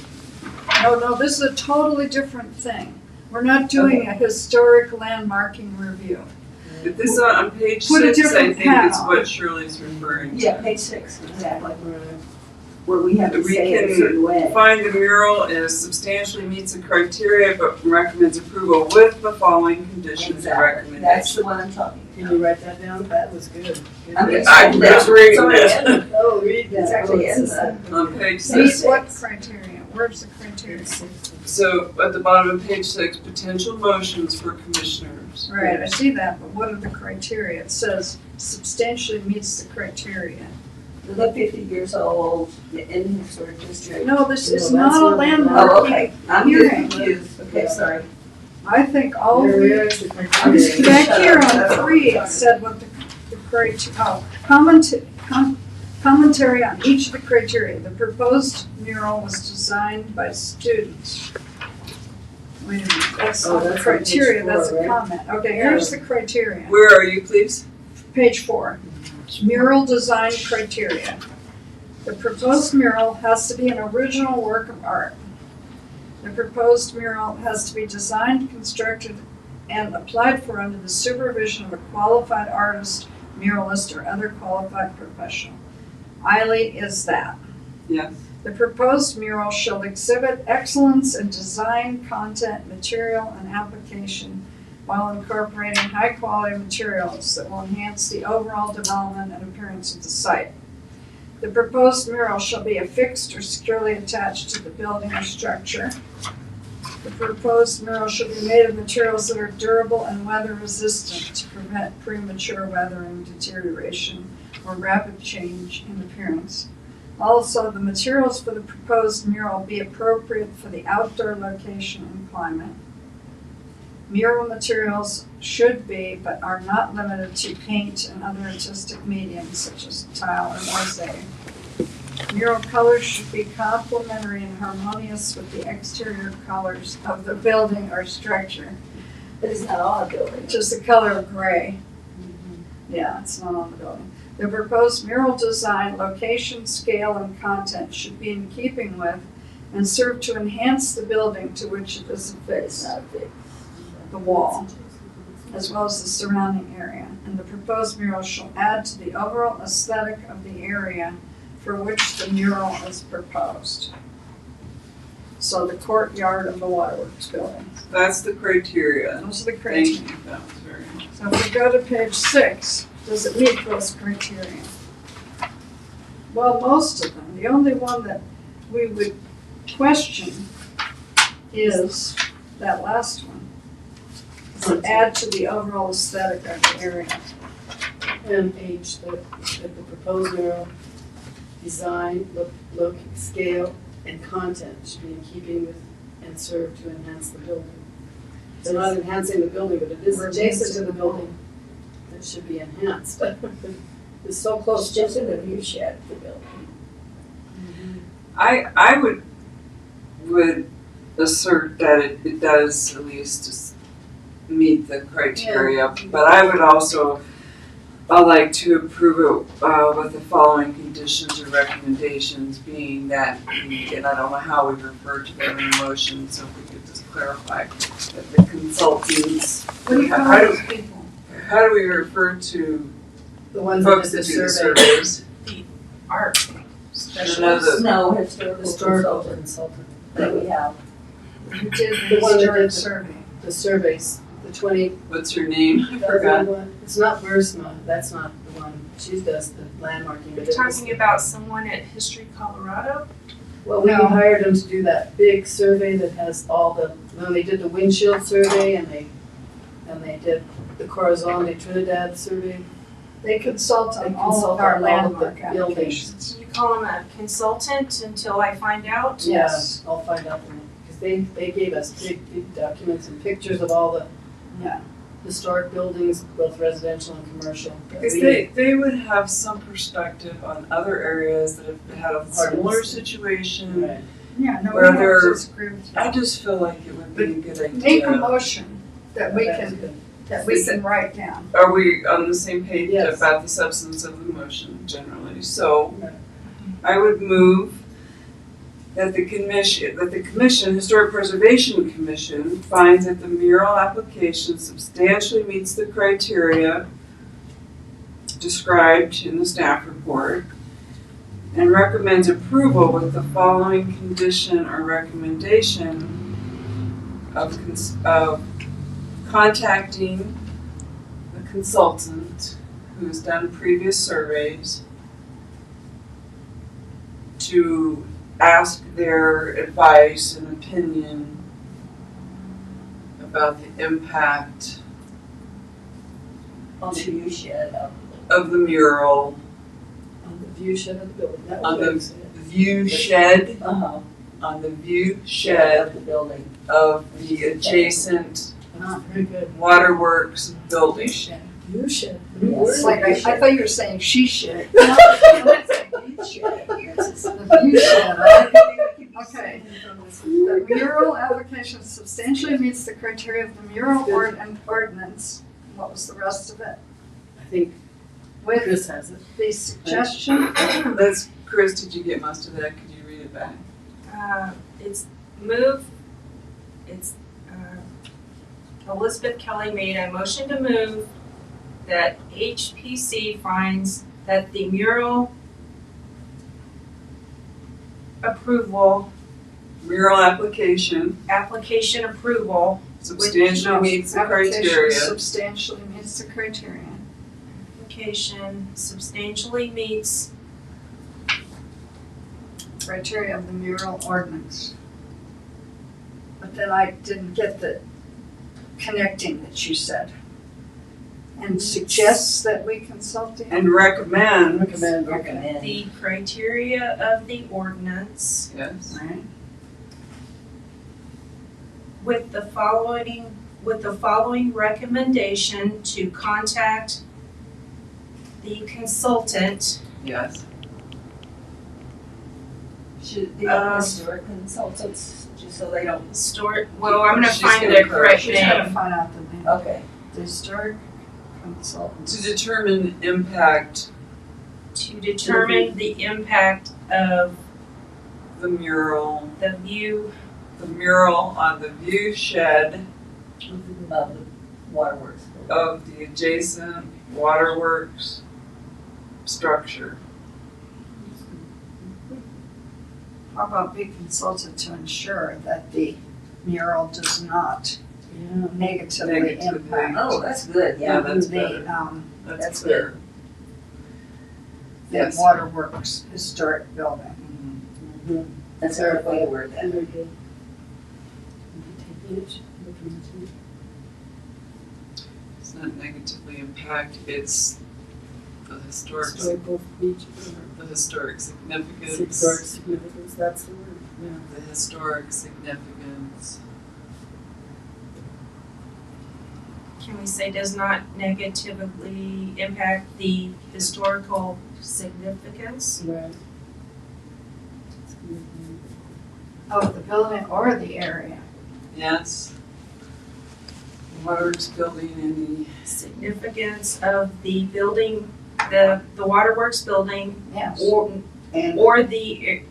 No, this is a totally different thing. We're not doing a historic landmarking review.
But this on page
Put a
6, I
different
think
hat
is
on.
what Shirley's referring to.
yeah, page 6, exactly,
Right.
where we have to
We
say it a
can
certain way.
Find the mural is substantially meets the criteria, but recommends approval with the following conditions and
Exactly, that's
recommendations.
the one I'm talking
Can
about.
you write that down? That was good.
I mean,
I'm just reading it.
Oh, read that.
It's actually
Oh,
in
it's
the-
On page
Meet
6.
what criteria? Where's the criteria?
So at the bottom of page 6, potential motions for commissioners.
Right, I see that, but what are the criteria? It says substantially meets the criteria.
The 50 years old in the historic district.
No, this is
No, that's
not a
not-
landmark.
Oh, okay, I'm
Hearing.
confused, okay, sorry.
I think all
There
we,
is the criteria.
back here on 3, it said what the criteria, commentary on each of the criteria. The proposed mural was designed by students. Wait a minute, that's
Oh,
not the
that's on page
criteria,
4,
that's a
right?
comment. Okay, here's the criteria.
Where are you, please?
Page 4, mural design criteria. The proposed mural has to be an original work of art. The proposed mural has to be designed, constructed, and applied for under the supervision of a qualified artist, muralist, or other qualified professional. Eiley is that.
Yes.
The proposed mural shall exhibit excellence in design, content, material, and application while incorporating high-quality materials that will enhance the overall development and appearance of the site. The proposed mural shall be affixed or securely attached to the building or structure. The proposed mural should be made of materials that are durable and weather-resistant to prevent premature weathering, deterioration, or rapid change in appearance. Also, the materials for the proposed mural be appropriate for the outdoor location and climate. Mural materials should be, but are not limited to, paint and other artistic mediums such as tile or mosaic. Mural colors should be complementary and harmonious with the exterior colors of the building or structure.
But it's not on a building.
Just the color of gray. Yeah, it's not on the building. The proposed mural design, location, scale, and content should be in keeping with and serve to enhance the building to which it is affixed, the wall, as well as the surrounding area. And the proposed mural shall add to the overall aesthetic of the area for which the mural is proposed. So the courtyard of the waterworks building.
That's the criteria.
Those are the
Thank
criteria.
you, that was very nice.
So if we go to page 6, does it meet those criteria? Well, most of them. The only one that we would question is that last one. Does it add to the overall aesthetic of the area?
And H, the proposed mural design, look, scale, and content should be in keeping with and serve to enhance the building. It's not enhancing the building, but it is adjacent to the building. That should be enhanced. It's so close.
It's just in the view shed, the building.
I would assert that it does at least just meet the criteria, but I would also like to approve it with the following conditions or recommendations, being that, and I don't know how we refer to them in the motion, so if we could just clarify that the consultants.
What do you call
how do-
those people?
How do we refer to
The ones
folks
that
that
did
do
the
the
survey.
surveys?
Art
No,
specialist.
No, historical
Historical
consultant
consultant.
that we have.
Who did
The
the
one that
historic
did the-
survey?
The surveys, the 20,
What's her name? I
that's the
forgot.
one. It's not Versma, that's not the one. She does the landmarking, but
You're
it was.
talking about someone at History Colorado?
Well, we
No.
hired them to do that big survey that has all the, when they did the windshield survey and they did the Corazon de Trinidad survey.
They consult
They
on all
consult
of our
on all of the
landmark
buildings.
applications.
Can you call him a consultant until I find out?
Yes.
Yeah, I'll find out, because they gave us big documents and pictures of all the
Yeah.
historic buildings, both residential and commercial.
Because they would have some perspective on other areas that have had a similar situation.
Right.
Yeah, no,
Where
we
they're-
don't disagree with you.
I just feel like it would be a good
Make a
idea.
motion that we
That's
can,
good.
that we can write down.
Are we on the same page
Yes.
about the substance of the motion generally? So
Right.
I would move that the commission, Historic Preservation Commission, finds that the mural application substantially meets the criteria described in the staff report and recommends approval with the following condition or recommendation of contacting the consultant who has done previous surveys to ask their advice and opinion about the impact
On the view shed of
of the mural,
On the view shed of the building, that
On
was
the-
what I said.
view shed,
uh-huh,
on the view
shed
shed
of the building.
of the adjacent
That's very good.
waterworks building.
View shed.
Yes.
It's like, I thought you were saying she should.
No, it's a view shed. It's a-
The view shed, right? Okay. The mural application substantially meets the criteria of the mural ordinance. What was the rest of it?
I think
With
Chris has it.
the suggestion,
That's, Chris, did you get most of that? Could you read it back?
It's Elizabeth Kelly made a motion to move that HPC finds that the mural approval,
Mural application
application approval,
substantially meets the
application
criteria
substantially meets the criteria.
application substantially meets
Criteria of the mural ordinance. But then I didn't get the connecting that you said. And suggests that we consult the.
and recommends.
Recommend.
the criteria of the ordinance
Yes.
Right.
with the following recommendation to contact the consultant
Yes.
Should the historic consultants, just so they don't,
Well, I'm gonna
She's
find
gonna
the correct
She's gotta
name.
find out the name.
okay.
The historic consultants.
To determine impact,
To determine the impact of
the mural on the view shed
Of the waterworks.
of the adjacent waterworks structure.
How about be consulted to ensure that the mural does not negatively
Negatively.
impact
Oh, that's good,
Yeah,
yeah.
that's
the,
better.
the
That's
fair. Yes.
waterworks historic building.
That's a good way to word that.
Very good.
It's not negatively impact, it's the historic
Historical feature,
significance.
historic significance, that's the word, yeah.
The historic significance.
Can we say does not negatively impact the historical significance?
Right.
Of the building or the area.
Yes. Waterworks building and
Significance of the building, the waterworks building
Yes,
or
And
or the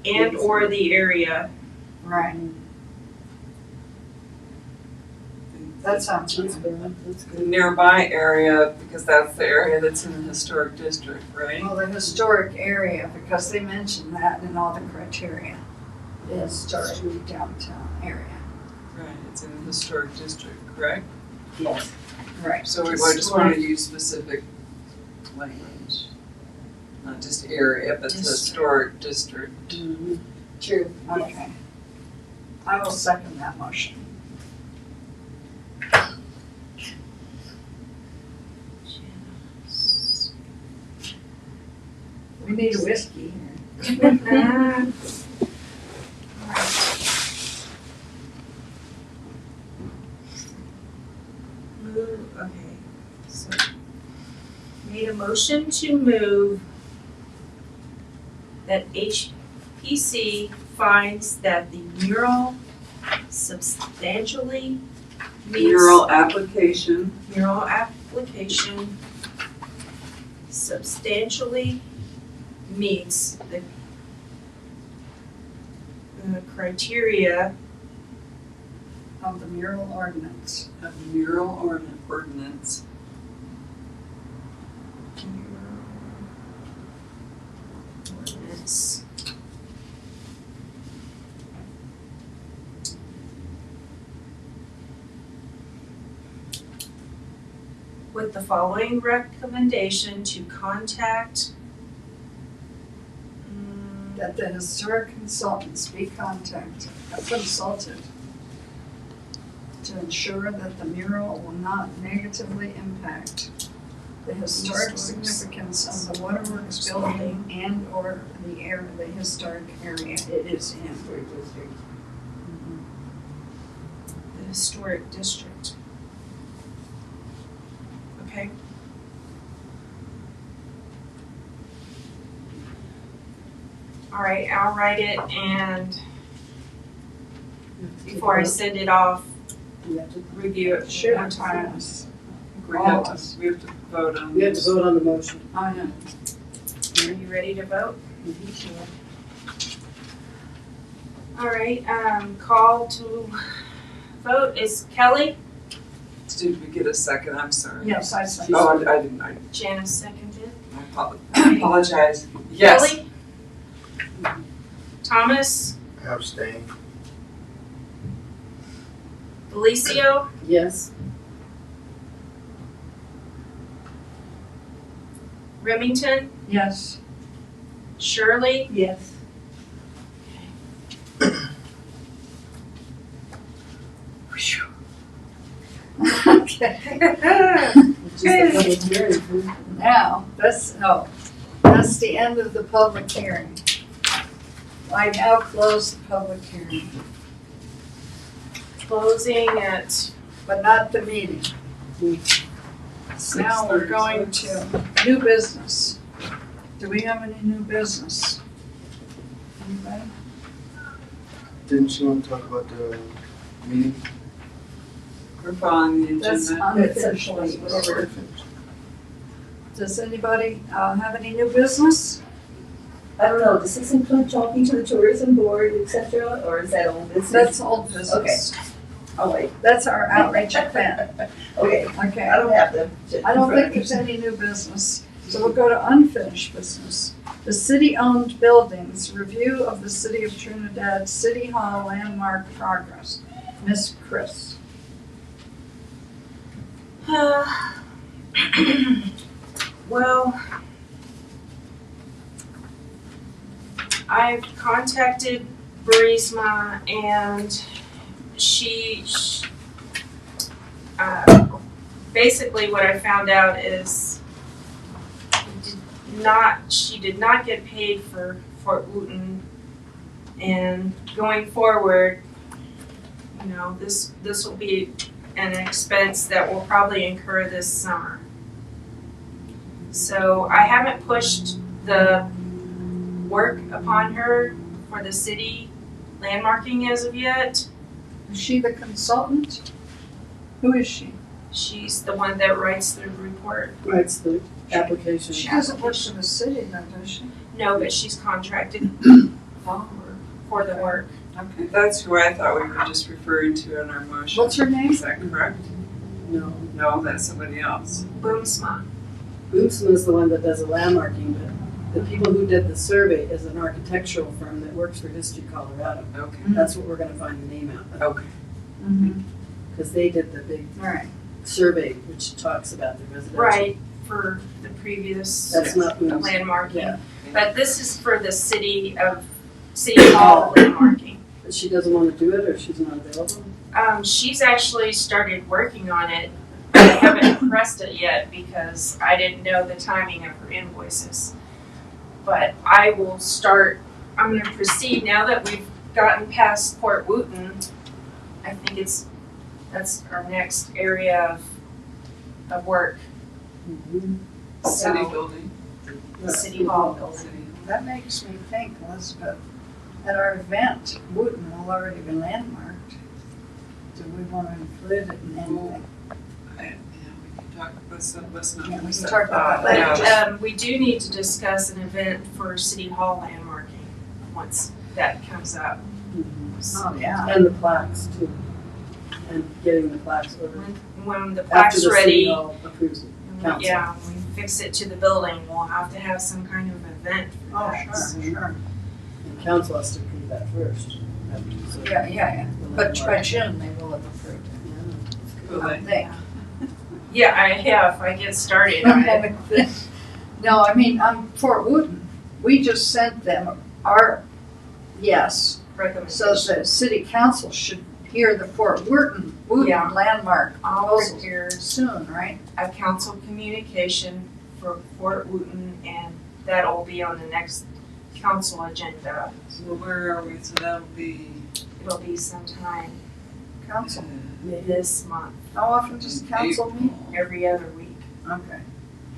area.
right. That sounds
That's
good.
good, that's
the
good.
nearby area, because that's the area that's in the historic district, right?
Well, the historic area, because they mentioned that in all the criteria, the historic downtown area.
Right, it's in the historic district, correct?
yes,
Right.
So we just want to use specific language, not just area, but the historic district.
Mhm.
true.
Okay. I will second that motion. We need a whiskey here.
Okay, so made a motion to move that HPC finds that the mural substantially meets
Mural application,
mural application substantially meets the criteria
Of the mural ordinance.
of the mural ordinance.
ordinance. With the following recommendation to contact
That the historic consultants be consulted to ensure that the mural will not negatively impact the historic significance of the waterworks building and or the historic area it is in.
the historic district. Okay. All right, I'll write it and before I send it off,
We have to,
review it
Shoot,
one time.
We have to vote on
we have to
this.
vote on the motion.
Oh, yeah.
Are you ready to vote?
Sure.
All right, call to vote is Kelly.
Did we get a second? I'm sorry.
Yes, I see.
Oh, I didn't,
Janice seconded.
I apologize. Yes.
Kelly? Thomas?
Abstain.
Delicio?
Yes,
Remington?
Yes.
Shirley?
Yes.
Okay,
it's just a public hearing.
now, that's the end of the public hearing. I now close the public hearing,
Closing at,
but not the meeting. Now we're going to new business. Do we have any new business? Anybody?
didn't you want to talk about the meeting?
We're following the
That's
agenda.
unfinished business. Does anybody have any new business?
I don't know, does this include talking to the tourism board, et cetera, or is that old business?
That's old business.
Oh, wait,
That's our outreach event.
okay,
Okay.
I don't have them.
I don't think there's any new business. So we'll go to unfinished business. The city-owned buildings, review of the City of Trinidad City Hall landmark progress. Miss Chris.
Well, I've contacted Burisma and she basically what I found out is she did not get paid for Fort Wooten, and going forward, you know, this will be an expense that we'll probably incur this summer. So I haven't pushed the work upon her for the city landmarking as of yet.
Is she the consultant? Who is she?
She's the one that writes the report.
Writes the application.
She doesn't work for the city though, does she?
No, but she's contracted for the work.
Okay.
That's who I thought we were just referring to in our motion.
What's her name?
Is that correct?
No.
No, that's somebody else.
Boomsma.
Boomsma is the one that does the landmarking, but the people who did the survey is an architectural firm that works for History Colorado.
Okay.
That's what we're gonna find the name out of,
Okay.
Mm-hmm.
because they did the big
All right.
survey, which talks about the residential.
Right, for the previous
That's not Boomsma.
landmarking.
Yeah,
But this is for the City Hall landmarking.
but she doesn't wanna do it, or she's not available?
She's actually started working on it. I haven't pressed it yet because I didn't know the timing of her invoices. But I will start, I'm gonna proceed now that we've gotten past Fort Wooten. I think that's our next area of work.
City
So,
building.
the City Hall building.
City.
That makes me think, Elizabeth, at our event, Wooten will already be landmarked. Do we want to include it in anything?
Yeah, we can talk, let's not.
Yeah, we
miss
can
that
talk about
thought.
that
Yeah.
later.
We do need to discuss an event for City Hall landmarking once that comes up.
Oh, yeah.
And the plaques too, and getting the plaques ordered.
When the
After
plaque's
the city
ready,
hall approves it. Council.
yeah, when we fix it to the building, we'll have to have some kind of event for
Oh,
that.
sure.
And council has to approve that first. So-
Yeah.
the
But
landmark.
by June, they will have approved it.
Will
I
they?
think.
Yeah, if I get started on it.
No, I mean, Fort Wooten, we just sent them our yes. So
Recommendation.
the city council should hear the Fort Wooten
Yeah.
landmark
I'll
proposal
prepare
soon, right?
a council communication for Fort Wooten, and that'll be on the next council agenda.
So where are we? So that'll be.
It'll be sometime
Council.
this month,
How often does the council meet?
every other week.
Okay.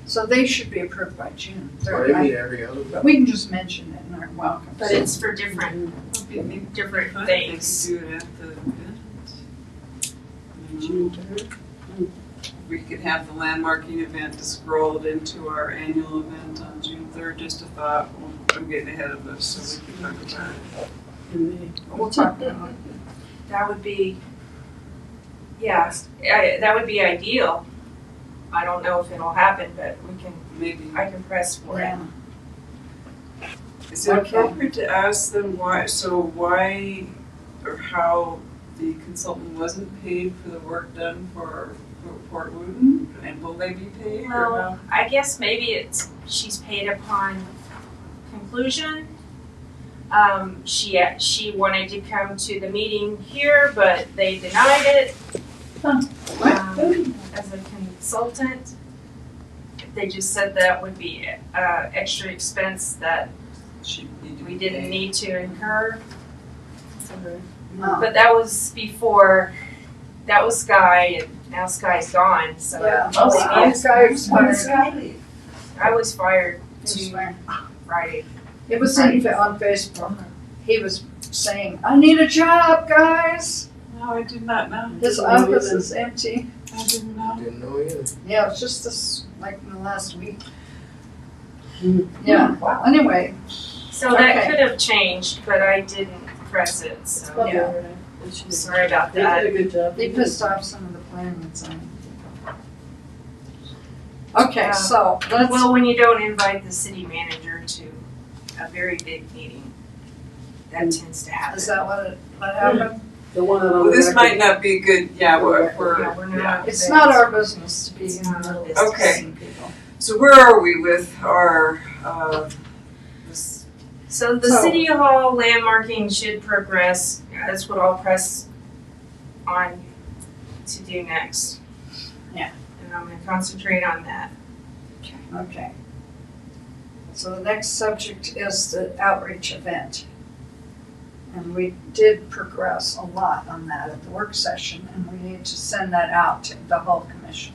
So they should be approved by June
Or
third,
they
right?
meet every other.
But we can just mention it in our welcome.
But it's for different things.
Do it at the event.
June 3rd.
We could have the landmarking event just rolled into our annual event on June 3rd, just a thought. I'm getting ahead of us, so we can talk about it.
In May.
We'll talk about it.
That would be, yes, that would be ideal. I don't know if it'll happen, but
Maybe.
I can press for it.
Yeah.
Is it appropriate to ask them why or how the consultant wasn't paid for the work done for Fort Wooten? And will they be paid or how?
Well, I guess maybe she's paid upon conclusion. She wanted to come to the meeting here, but they denied it. As a consultant, they just said that would be extra expense that we didn't need to incur.
Oh.
But that was before, that was Sky, and now Sky's gone, so.
Yeah.
Oh,
This guy was fired.
I was fired
He was
to
fired.
Friday.
It was on Facebook. He was saying, I need a job, guys.
No, I did not know.
His office is empty.
I didn't know.
Didn't know either.
Yeah, it's just this, like in the last week.
Hmm.
Yeah, anyway,
So that
Okay.
could have changed, but I didn't press it, so
Probably
Yeah.
all right. It should be-
sorry about
They
that.
did a good job.
they pissed off some of the planning and zoning people. Okay,
Yeah.
so let's,
Well, when you don't invite the city manager to a very big meeting, that tends to happen.
is that what happened?
The one on
Well,
the
this
record.
might not be good, yeah, we're,
Yeah, we're not.
It's not our business to be in the middle of
Okay.
discussing people.
so where are we with our, this,
So the
So-
city hall landmarking should progress. That's what I'll press on to do next.
Yeah.
And I'm gonna concentrate on that.
Okay. So the next subject is the outreach event. And we did progress a lot on that at the work session, and we need to send that out to the whole commission.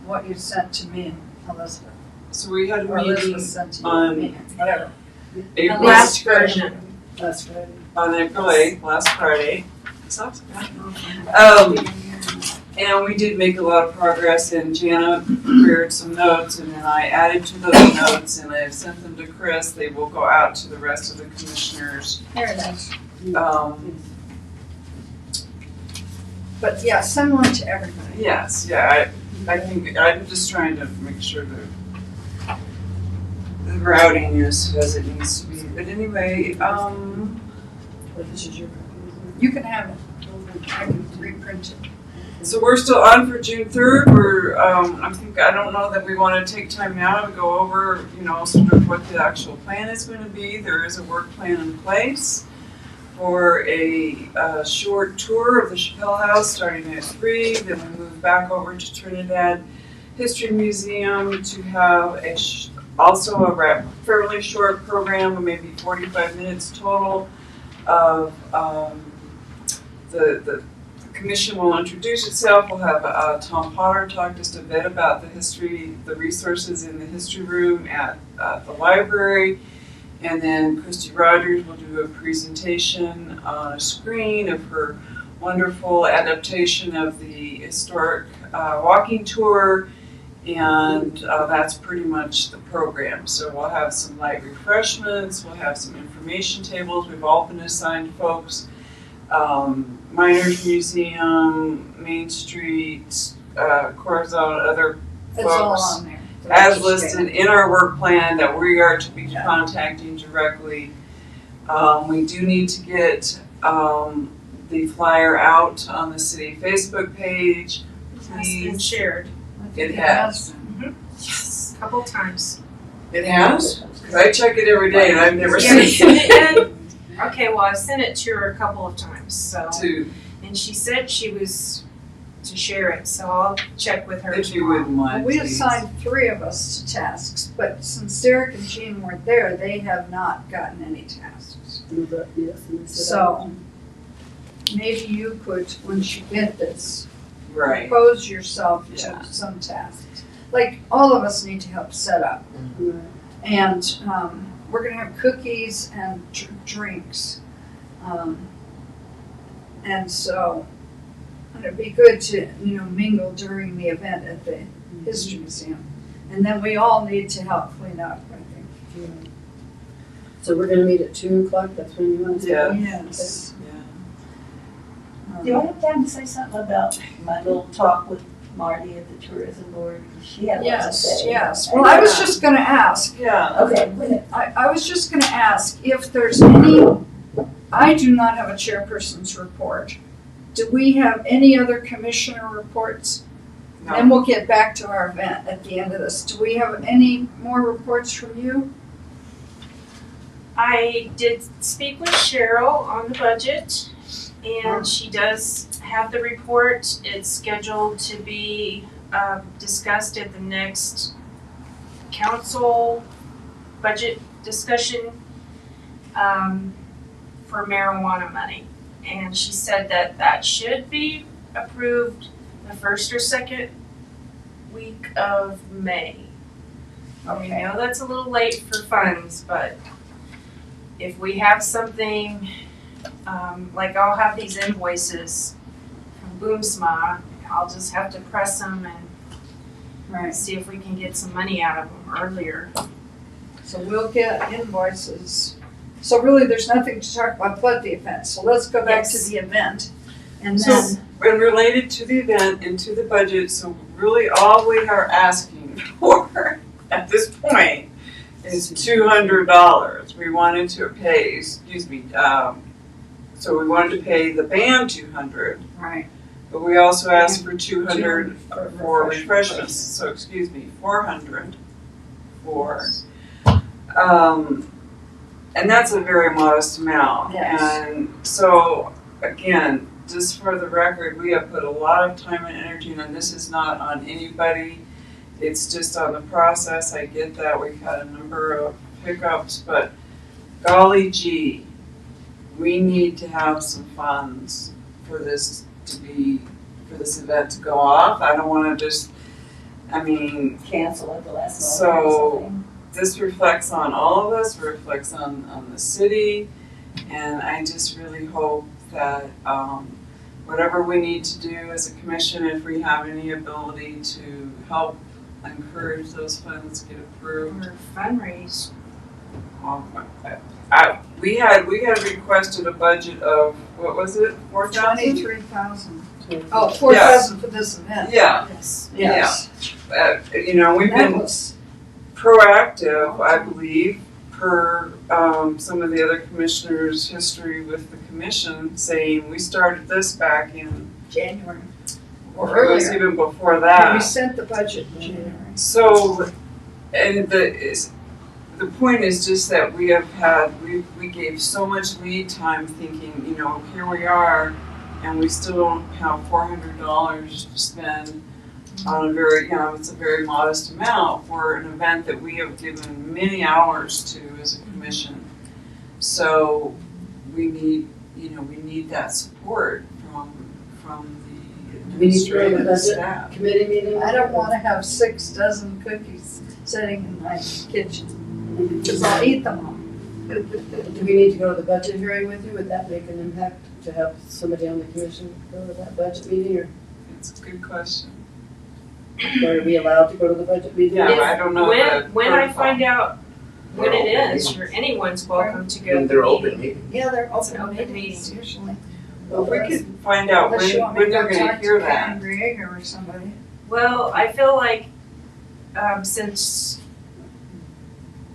What you sent to me and Elizabeth,
so we had a
or Elizabeth
meeting
sent to you,
on
me, whatever.
April,
Last version.
That's right.
on April 8th, last Friday. And we did make a lot of progress, and Jana prepared some notes, and then I added to those notes, and I've sent them to Chris. They will go out to the rest of the commissioners.
Here it is. But yeah, send one to everybody.
Yes, yeah, I think, I'm just trying to make sure the routing is as it needs to be. But anyway,
Well, this is your copy.
You can have it. I can reprint it.
so we're still on for June 3rd. We're, I don't know that we want to take time now to go over, sort of what the actual plan is going to be. There is a work plan in place for a short tour of the Chappelle House starting at 3. Then we move back over to Trinidad History Museum to have also a fairly short program, maybe 45 minutes total, of the commission will introduce itself. We'll have Tom Potter talk just a bit about the history, the resources in the history room at the library. And then Christy Rogers will do a presentation on a screen of her wonderful adaptation of the historic walking tour. And that's pretty much the program. So we'll have some light refreshments, we'll have some information tables. We've all been assigned folks. Miners Museum, Main Street, Corazon, other
It's all
folks
on there.
as listed in our work plan that we are to be contacting directly. We do need to get the flyer out on the city Facebook page.
It's been
Please.
shared.
I think
It has.
Yes, a couple times.
It has? Because I check it every day and I've never
Yeah, you
seen
sent it yet? Okay, well, I sent it to her a couple of times, so.
to,
And she said she was to share it, so I'll check with her
if you
tomorrow.
wouldn't mind,
We
please.
assigned 3 of us to tasks, but since Derek and Jean weren't there, they have not gotten any tasks.
Yes, and they said,
So maybe you could, once you get this,
Right.
propose yourself
Yeah.
to some tasks. Like, all of us need to help set up.
Right.
And we're gonna have cookies and drinks. And so it'd be good to, mingle during the event at the History Museum. And then we all need to help clean up, I think.
Right. So we're gonna meet at 2:00, that's when you want to
Yeah.
Yes.
Yeah.
Do I have time to say something about my little talk with Marty at the tourism board? She had lots to
Yes,
say.
yes. Well, I was just gonna ask,
Yeah.
Okay, wait a minute.
I was just gonna ask if there's any, I do not have a chairperson's report. Do we have any other commissioner reports?
No.
And we'll get back to our event at the end of this. Do we have any more reports from you?
I did speak with Cheryl on the budget, and she does have the report. It's scheduled to be discussed at the next council budget discussion for marijuana money. And she said that that should be approved the first or second week of May. I
Okay.
know that's a little late for funds, but if we have something, like I'll have these invoices from Boomsma, I'll just have to press them and
Right,
see if we can get some money out of them earlier.
so we'll get invoices. So really, there's nothing to talk about but the event, so let's go back to
Yes.
the event. And
So,
then,
and related to the event and to the budget, so really all we are asking for at this point is $200. We wanted to pay, so we wanted to pay the band 200,
right,
but we also asked for 200
for
for
refreshments.
refreshments, so 400 for, and that's a very modest amount.
Yes.
And so, again, just for the record, we have put a lot of time and energy, and this is not on anybody. It's just on the process. I get that. We've had a number of hiccups, but golly gee, we need to have some funds for this event to go off. I don't wanna just,
Cancel at the last
So-
moment or something.
this reflects on all of us, reflects on the city, and I just really hope that, whatever we need to do as a commission, if we have any ability to help encourage those funds get approved.
Or fundraise.
We had requested a budget of, what was it, 4,000?
23,000. Oh, 4,000 for this event.
Yeah,
Yes.
Yes.
we've
That
been
was,
proactive, I believe, per some of the other commissioners' history with the commission, saying we started this back in,
January. Or
or it was
earlier.
even before
And we
that.
sent the budget in January.
So, and the point is just that we gave so much lead time thinking, here we are, and we still don't have $400 to spend on a very, it's a very modest amount for an event that we have given many hours to as a commission. So we need that support from the
We need to go to the
administrative
budget
staff.
committee meeting.
I don't wanna have 6 dozen cookies sitting in my kitchen, because I'll eat them all.
Do we need to go to the budget hearing with you? Would that make an impact to have somebody on the commission go to that budget meeting, or
It's a good question.
are we allowed to go to the budget meeting?
Yeah, I don't know the
When I
protocol.
find out when
They're
it
open
is,
meetings.
anyone's welcome to go to
When
the
they're
meeting.
open meetings.
Yeah, they're
It's an
open
open
meetings usually.
Well, we could find out
Unless you want me
when
to
they're
go
gonna
talk
hear
to
that.
Karen Grieger or somebody.
Well, I feel like, since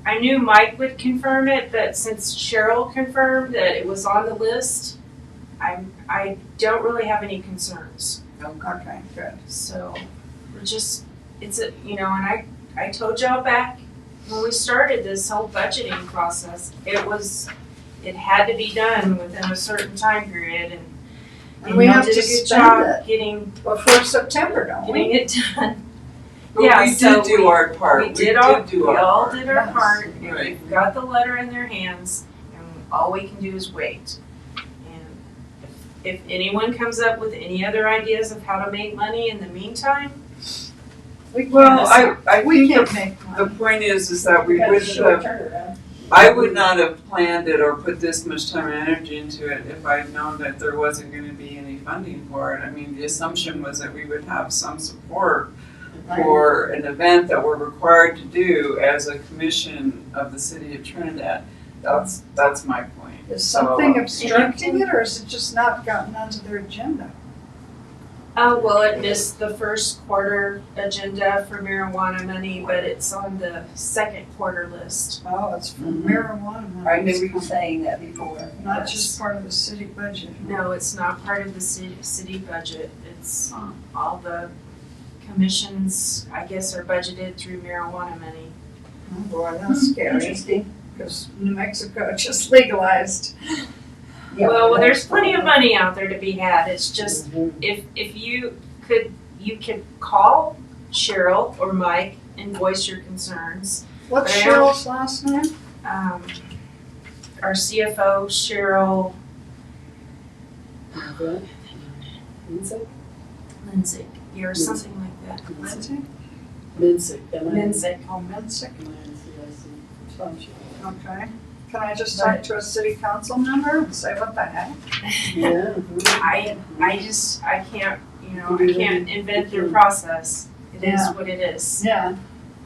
I knew Mike would confirm it, but since Cheryl confirmed that it was on the list, I don't really have any concerns.
Okay, good.
So we're just, and I told y'all back when we started this whole budgeting process, it had to be done within a certain time period, and
we
y'all
have
did
to
a good
spend
job
it
getting
before September, don't we?
it done.
But
Yeah,
we
so
did do our part.
We did all
part.
did our
Yes.
part, and
Right.
we've got the letter in their hands, and all we can do is wait. And if anyone comes up with any other ideas of how to make money in the meantime,
We
Well,
can't,
I
we
think
can't make
the
money.
point is that we
Got a
wouldn't
short
have,
turnaround.
I would not have planned it or put this much time and energy into it if I'd known that there wasn't gonna be any funding for it. I mean, the assumption was that we would have some support for an event that we're required to do as a commission of the city of Trinidad. That's my point.
Is something obstructing it, or is it just not gotten onto their agenda?
well, it missed the first quarter agenda for marijuana money, but it's on the second quarter list.
Oh, it's for
Mhm.
marijuana
I
money,
remember you saying that before.
not just part of the city budget.
No, it's not part of the city budget. It's all the commissions, I guess, are budgeted through marijuana money.
Oh boy, that's scary,
Interesting.
because New Mexico just legalized.
Yeah,
Well,
that's
there's plenty of
cool.
money out there to be had. It's just, if you could call Cheryl or Mike and voice your concerns.
What's
But I don't-
Cheryl's last name?
Our CFO, Cheryl
Minsick?
Lindsay, or something like that.
Lindsay?
Minsick,
Minsick.
Oh, Mensick. Okay, can I just talk to a city council member and say, what the heck?
Yeah.
I can't, I can't invent their process. It is
Yeah.
what it is,
Yeah,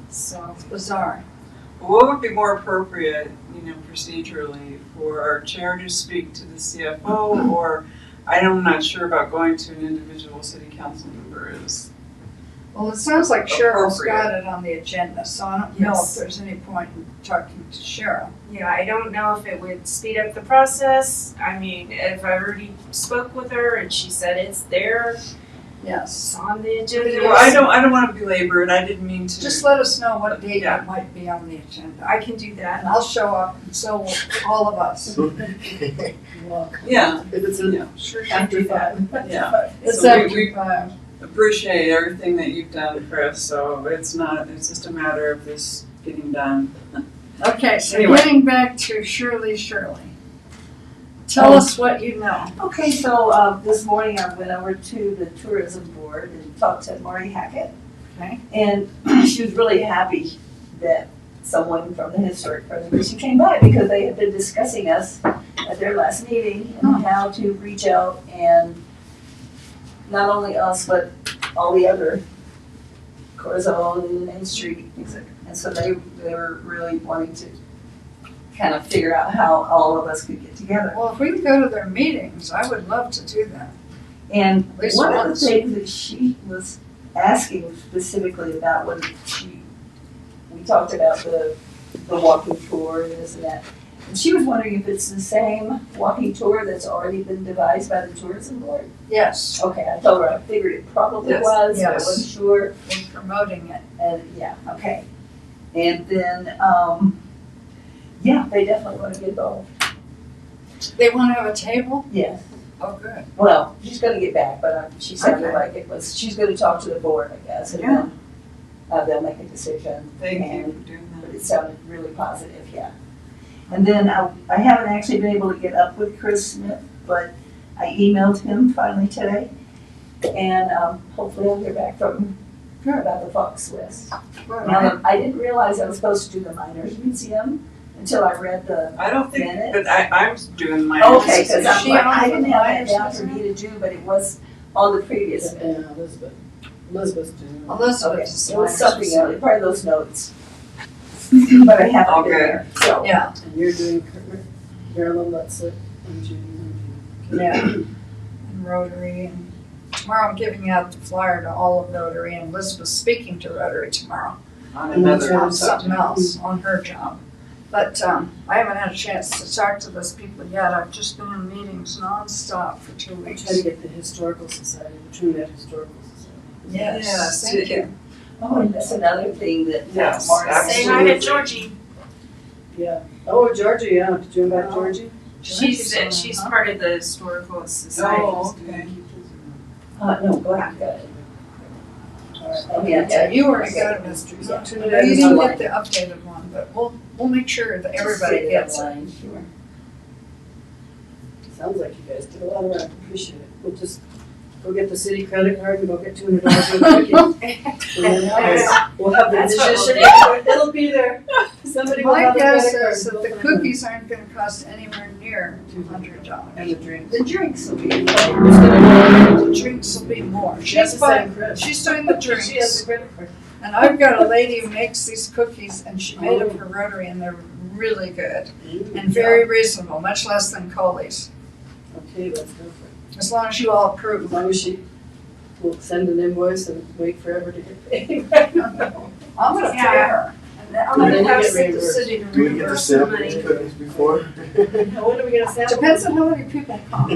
so.
it's bizarre.
What would be more appropriate, procedurally, for our chair to speak to the CFO, or I'm not sure about going to an individual city council member is.
Well, it sounds like Cheryl's got
Appropriate.
it on the agenda, so I don't know if
Yes.
there's any point in talking to Cheryl.
Yeah, I don't know if it would speed up the process. I mean, if I already spoke with her and she said it's there,
Yes.
it's on the agenda.
Well, I don't want to belabor it, I didn't mean to.
Just let us know what date
Yeah.
it might be on the agenda.
I can do that.
And I'll show up, and so will all of us.
Well,
Yeah,
if it's
Yeah.
Sure.
after 5.
yeah.
It's
So
after
we
5.
appreciate everything that you've done, Chris, so it's just a matter of this getting done.
Okay, so
Anyway.
getting back to Shirley. Tell us what you know.
Okay, so this morning I went over to the tourism board and talked to Marty Hackett.
Okay.
And she was really happy that someone from the historic preservation came by because they had been discussing us at their last meeting and how to reach out and not only us, but all the other Corazon and Main Street, etc. And so they were really wanting to kind of figure out how all of us could get together.
Well, if we can go to their meetings, I would love to do that.
And
At least
one of the
once.
things that she was asking specifically about when we talked about the walking tour and this and that. And she was wondering if it's the same walking tour that's already been devised by the tourism board.
Yes,
Okay, I told her I figured it probably
Yes.
was, but I
Yes.
wasn't sure.
we're promoting it.
And yeah, okay. And then, yeah, they definitely want to get involved.
They want to have a table?
Yes.
Oh, good.
Well, she's gonna get back, but she sounded
Okay.
like it was, she's gonna talk to the board, I guess, and
Yeah.
then they'll make a decision.
Thank you
And-
for doing
But
that.
it sounded really positive, yeah. And then I haven't actually been able to get up with Chris Smith, but I emailed him finally today. And hopefully I'll hear back from him about the Fox list. Now, I didn't realize I was supposed to do the Miners Museum until I read the.
I don't think,
Minutes?
but I'm doing my.
Okay, because
Is
I'm
she
like,
on
I
the
didn't have that
Miners
down for me to do, but it was on the previous.
Yeah, Elizabeth. Elizabeth's doing it.
Elizabeth
Okay,
is
it was
the
something
minor.
else, probably those notes. But I haven't
All
been
good.
there, so.
Yeah,
And you're doing Marilyn Lutzler and Judy.
yeah. And Rotary, and tomorrow I'm giving out the flyer to all of Rotary, and Elizabeth's speaking to Rotary tomorrow.
On
And that's
another
On
subject.
something else, on her job. But I haven't had a chance to talk to those people yet. I've just been in meetings nonstop for 2
I
weeks.
try to get the Historical Society, the Trinidad Historical Society.
Yes, thank you.
Oh, and that's another thing that
Yes,
Marty.
Say hi to Georgie.
Yeah. Oh, Georgie, yeah. Did you invite Georgie?
She's part of the historical society.
Oh, okay.
No, go ahead, go ahead.
All right.
Yeah, you already got a mystery.
Yeah.
You didn't get the updated one, but we'll make sure that everybody gets it.
Sure.
Sounds like you guys did a lot of work. Appreciate it. We'll just go get the city credit card and go get $200 worth of cookies. And then we'll have the
That's what we'll
decision. It'll be there. Somebody will
My
have a credit
guess
card.
is that the cookies aren't gonna cost anywhere near $200.
And the drinks.
The drinks will be.
Who's gonna go?
The drinks will be more.
She
She's
has the
buying,
same credit.
she's doing the
She has
drinks.
the credit card.
And I've got a lady who makes these cookies, and she made them for Rotary, and they're really good and very reasonable, much less than Coley's.
Okay, let's go for it.
As long as you all
As
approve.
long as she will send an invoice and wait forever to get paid.
I'm gonna pay her. And then I'm
And then
gonna
you
ask
get
the city to
Do we get to
reimburse
set
the
up these
money.
cookies before?
Now, when are we gonna sample?
Depends on how many people come.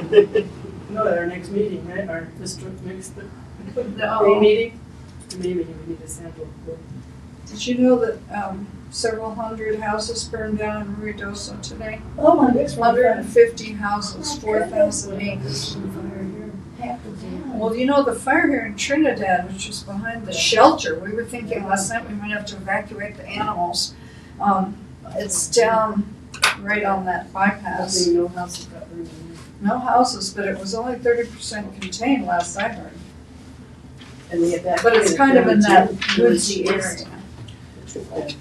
No, at our next meeting, right? Our district next, May
No.
meeting? Maybe we need a sample.
Did you know that several hundred houses burned down in Ruidoso today?
Oh, my goodness.
150 houses, 4,000 acres. Well, you know, the fire here in Trinidad, which is behind the shelter, we were thinking last night we might have to evacuate the animals. It's down right on that bypass.
No houses got burned down.
No houses, but it was only 30% contained last I heard.
And they evacuated.
But it's kind of in that
them to
woodsy
Village East.
area.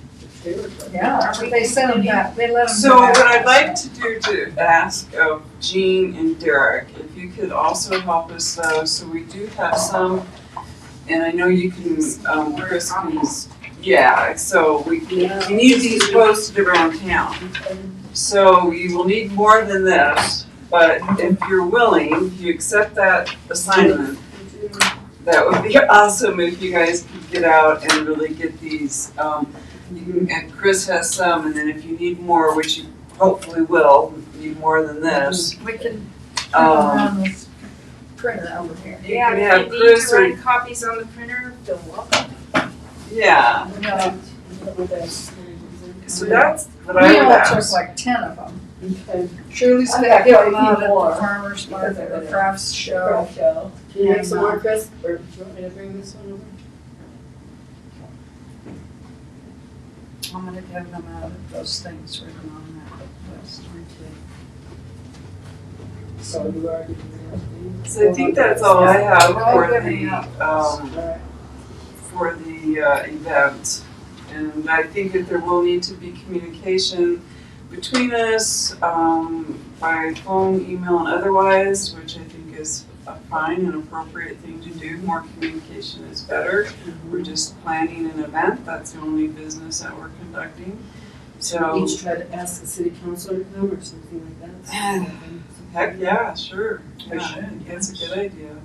They were.
Yeah, they sent them back, they let them.
So what I'd like to do to ask of Jean and Derek, if you could also help us though, so we do have some, and I know you can, Chris can, yeah, so we need these posted around town. So you will need more than this, but if you're willing, if you accept that assignment, that would be awesome if you guys could get out and really get these, and Chris has some, and then if you need more, which you hopefully will, need more than this.
We can turn around this printer over here.
You
Yeah,
can
if
have
you need
Chris
to
or,
run copies on the printer, feel welcome.
yeah,
No,
so that's what
we
I would
all took
ask.
like 10 of them.
Okay.
Truly's
I
gonna
got
give
quite
them
a
out
few
at
more.
the farmer's market or crafts show.
Craft show. Can you make some more, Chris? Or do you want me to bring this one over?
I'm gonna give them out of those things written on that list.
So you already did that.
So I think that's all I have
We're all
for
giving
the,
out.
Alright.
for the event. And I think that there will need to be communication between us, by phone, email, and otherwise, which I think is a fine and appropriate thing to do. More communication is better. We're just planning an event, that's the only business that we're conducting. So,
Each try to ask the city councilor to come or something like that.
heck yeah, sure,
We
yeah,
should,
that's a good idea.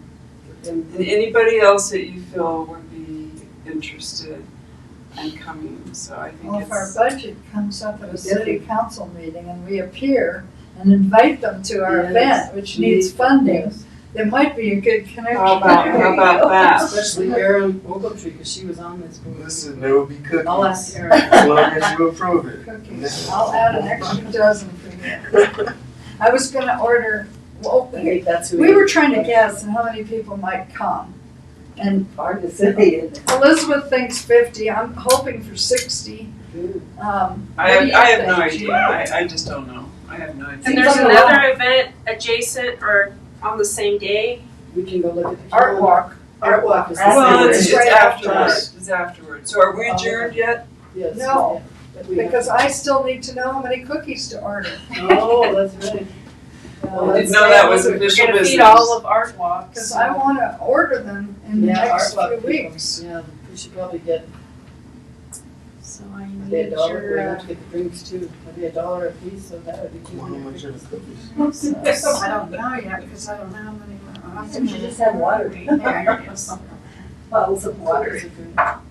And
And anybody else that you feel would be interested in coming, so I think
Well, if our
it's.
budget comes up at a city council meeting and we appear and invite them to our
Yes.
event, which needs funding, there might be a good connection.
How about that?
especially Erin Ogletree, because she was on this board.
Listen, there will be cookies.
I'll ask Erin.
As long as you approve it.
Cookies. I'll add an extra dozen for you. I was gonna order, well,
I think that's who
we were trying to guess how many people might come. And
Hard to say, isn't it?
Elizabeth thinks 50, I'm hoping for 60.
I
What do you
have no
think,
idea,
Jean?
I just don't know, I have no idea.
And there's
Seems like a
another event adjacent or on the same day.
We can go look at the
Art
calendar.
walk.
Art walk is the
Well,
same
it's
day.
right
afterwards, it's afterwards, so are we adjourned yet?
Yes.
No,
But we have-
Because I still need to know how many cookies to order.
Oh, that's right. Well,
I didn't know that was official
We're gonna
business.
feed all of Art Walk.
Because I wanna order them in the
Yeah,
next
Art Walk
few
people.
weeks.
Yeah, we should probably get
So I
maybe
need
$1, we
your,
have to get the drinks too, maybe $1 a piece, so that would be
How much are the
$200.
cookies?
I don't know yet, because I don't know how many are on.
You should just have water.
There it is.
Bottles of water.
Cookies are good.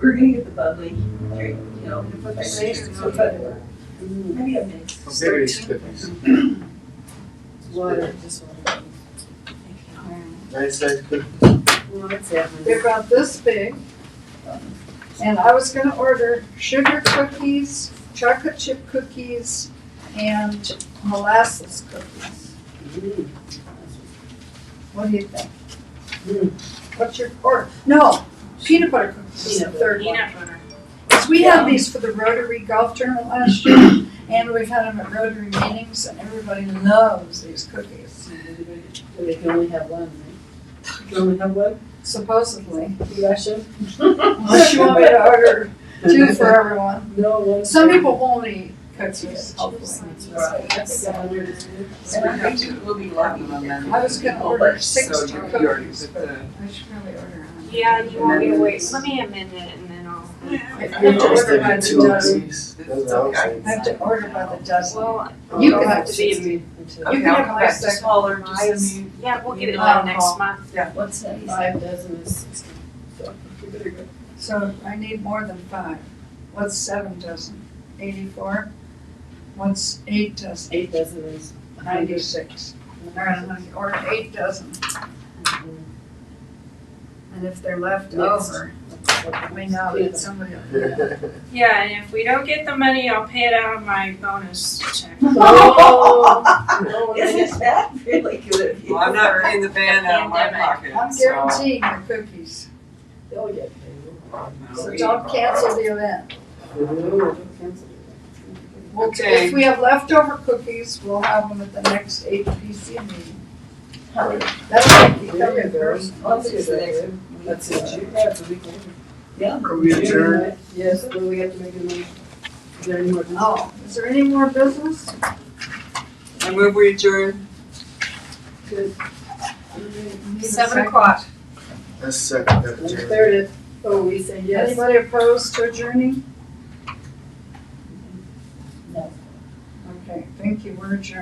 We're gonna get the bubbly drink, you know.
Put the raisins
but-
in.
Maybe a mix.
How big are these cookies?
Water, just water.
Nice size cookies.
Well, that's it.
They're about this big. And I was gonna order sugar cookies, chocolate chip cookies, and molasses cookies.
Mm.
What do you think?
Mm.
What's your, or, no, peanut butter cookies is the
Peanut
third one.
peanut butter.
Because we had these for the Rotary Golf Tournament last year, and we've had them at Rotary meetings, and everybody loves these cookies,
We can only have one, right? You can only have one?
supposedly.
Russia?
Unless you want me to order 2 for everyone.
No, one.
Some people won't eat cookies, hopefully.
That's right. I think 100 is good.
So we have to, we'll be lucky on that.
I was gonna order 60
So you already
cookies,
put
but
the.
I should probably order 100.
Yeah, you want me to wait, let me amend it and then I'll.
I have to order by the
Two
dozen.
cookies. That's what I was saying.
I have to order by the dozen.
Well,
You
it'll
can
have
have
to be,
60
you
until
can
I'll
have
come
my
back second.
smaller, just send
Nice.
me, yeah, we'll get it
Oh,
done next month.
What's that?
5 dozen is 60. So we better go.
So I need more than 5. What's 7 dozen? 84? What's 8 dozen?
8 dozen is
96. Or 8 dozen. And if they're left over, we know that somebody will get it.
Yeah, and if we don't get the money, I'll pay it out of my bonus check.
Oh,
Isn't that really good of you?
Well, I'm not paying the band out of my
Pandemic.
pocket,
I'm
so.
guaranteeing your cookies.
They'll get paid.
So don't cancel the event.
No, don't cancel it.
We'll,
Okay.
if we have leftover cookies, we'll have them at the next HPC meeting. That'll make you come in person.
Oh, it's the next one.
That's it, you have the weekend.
Yeah.
Are we adjourned?
Yes, well, we have to make a motion. Is there any more business?
Oh, is there any more business?
I move we adjourn.
Good.
7 o'clock.
That's second, that's
And
Jeremy.
third, oh, we say yes.
Anybody opposed to adjourning?
No.
Okay, thank you, we're adjourned.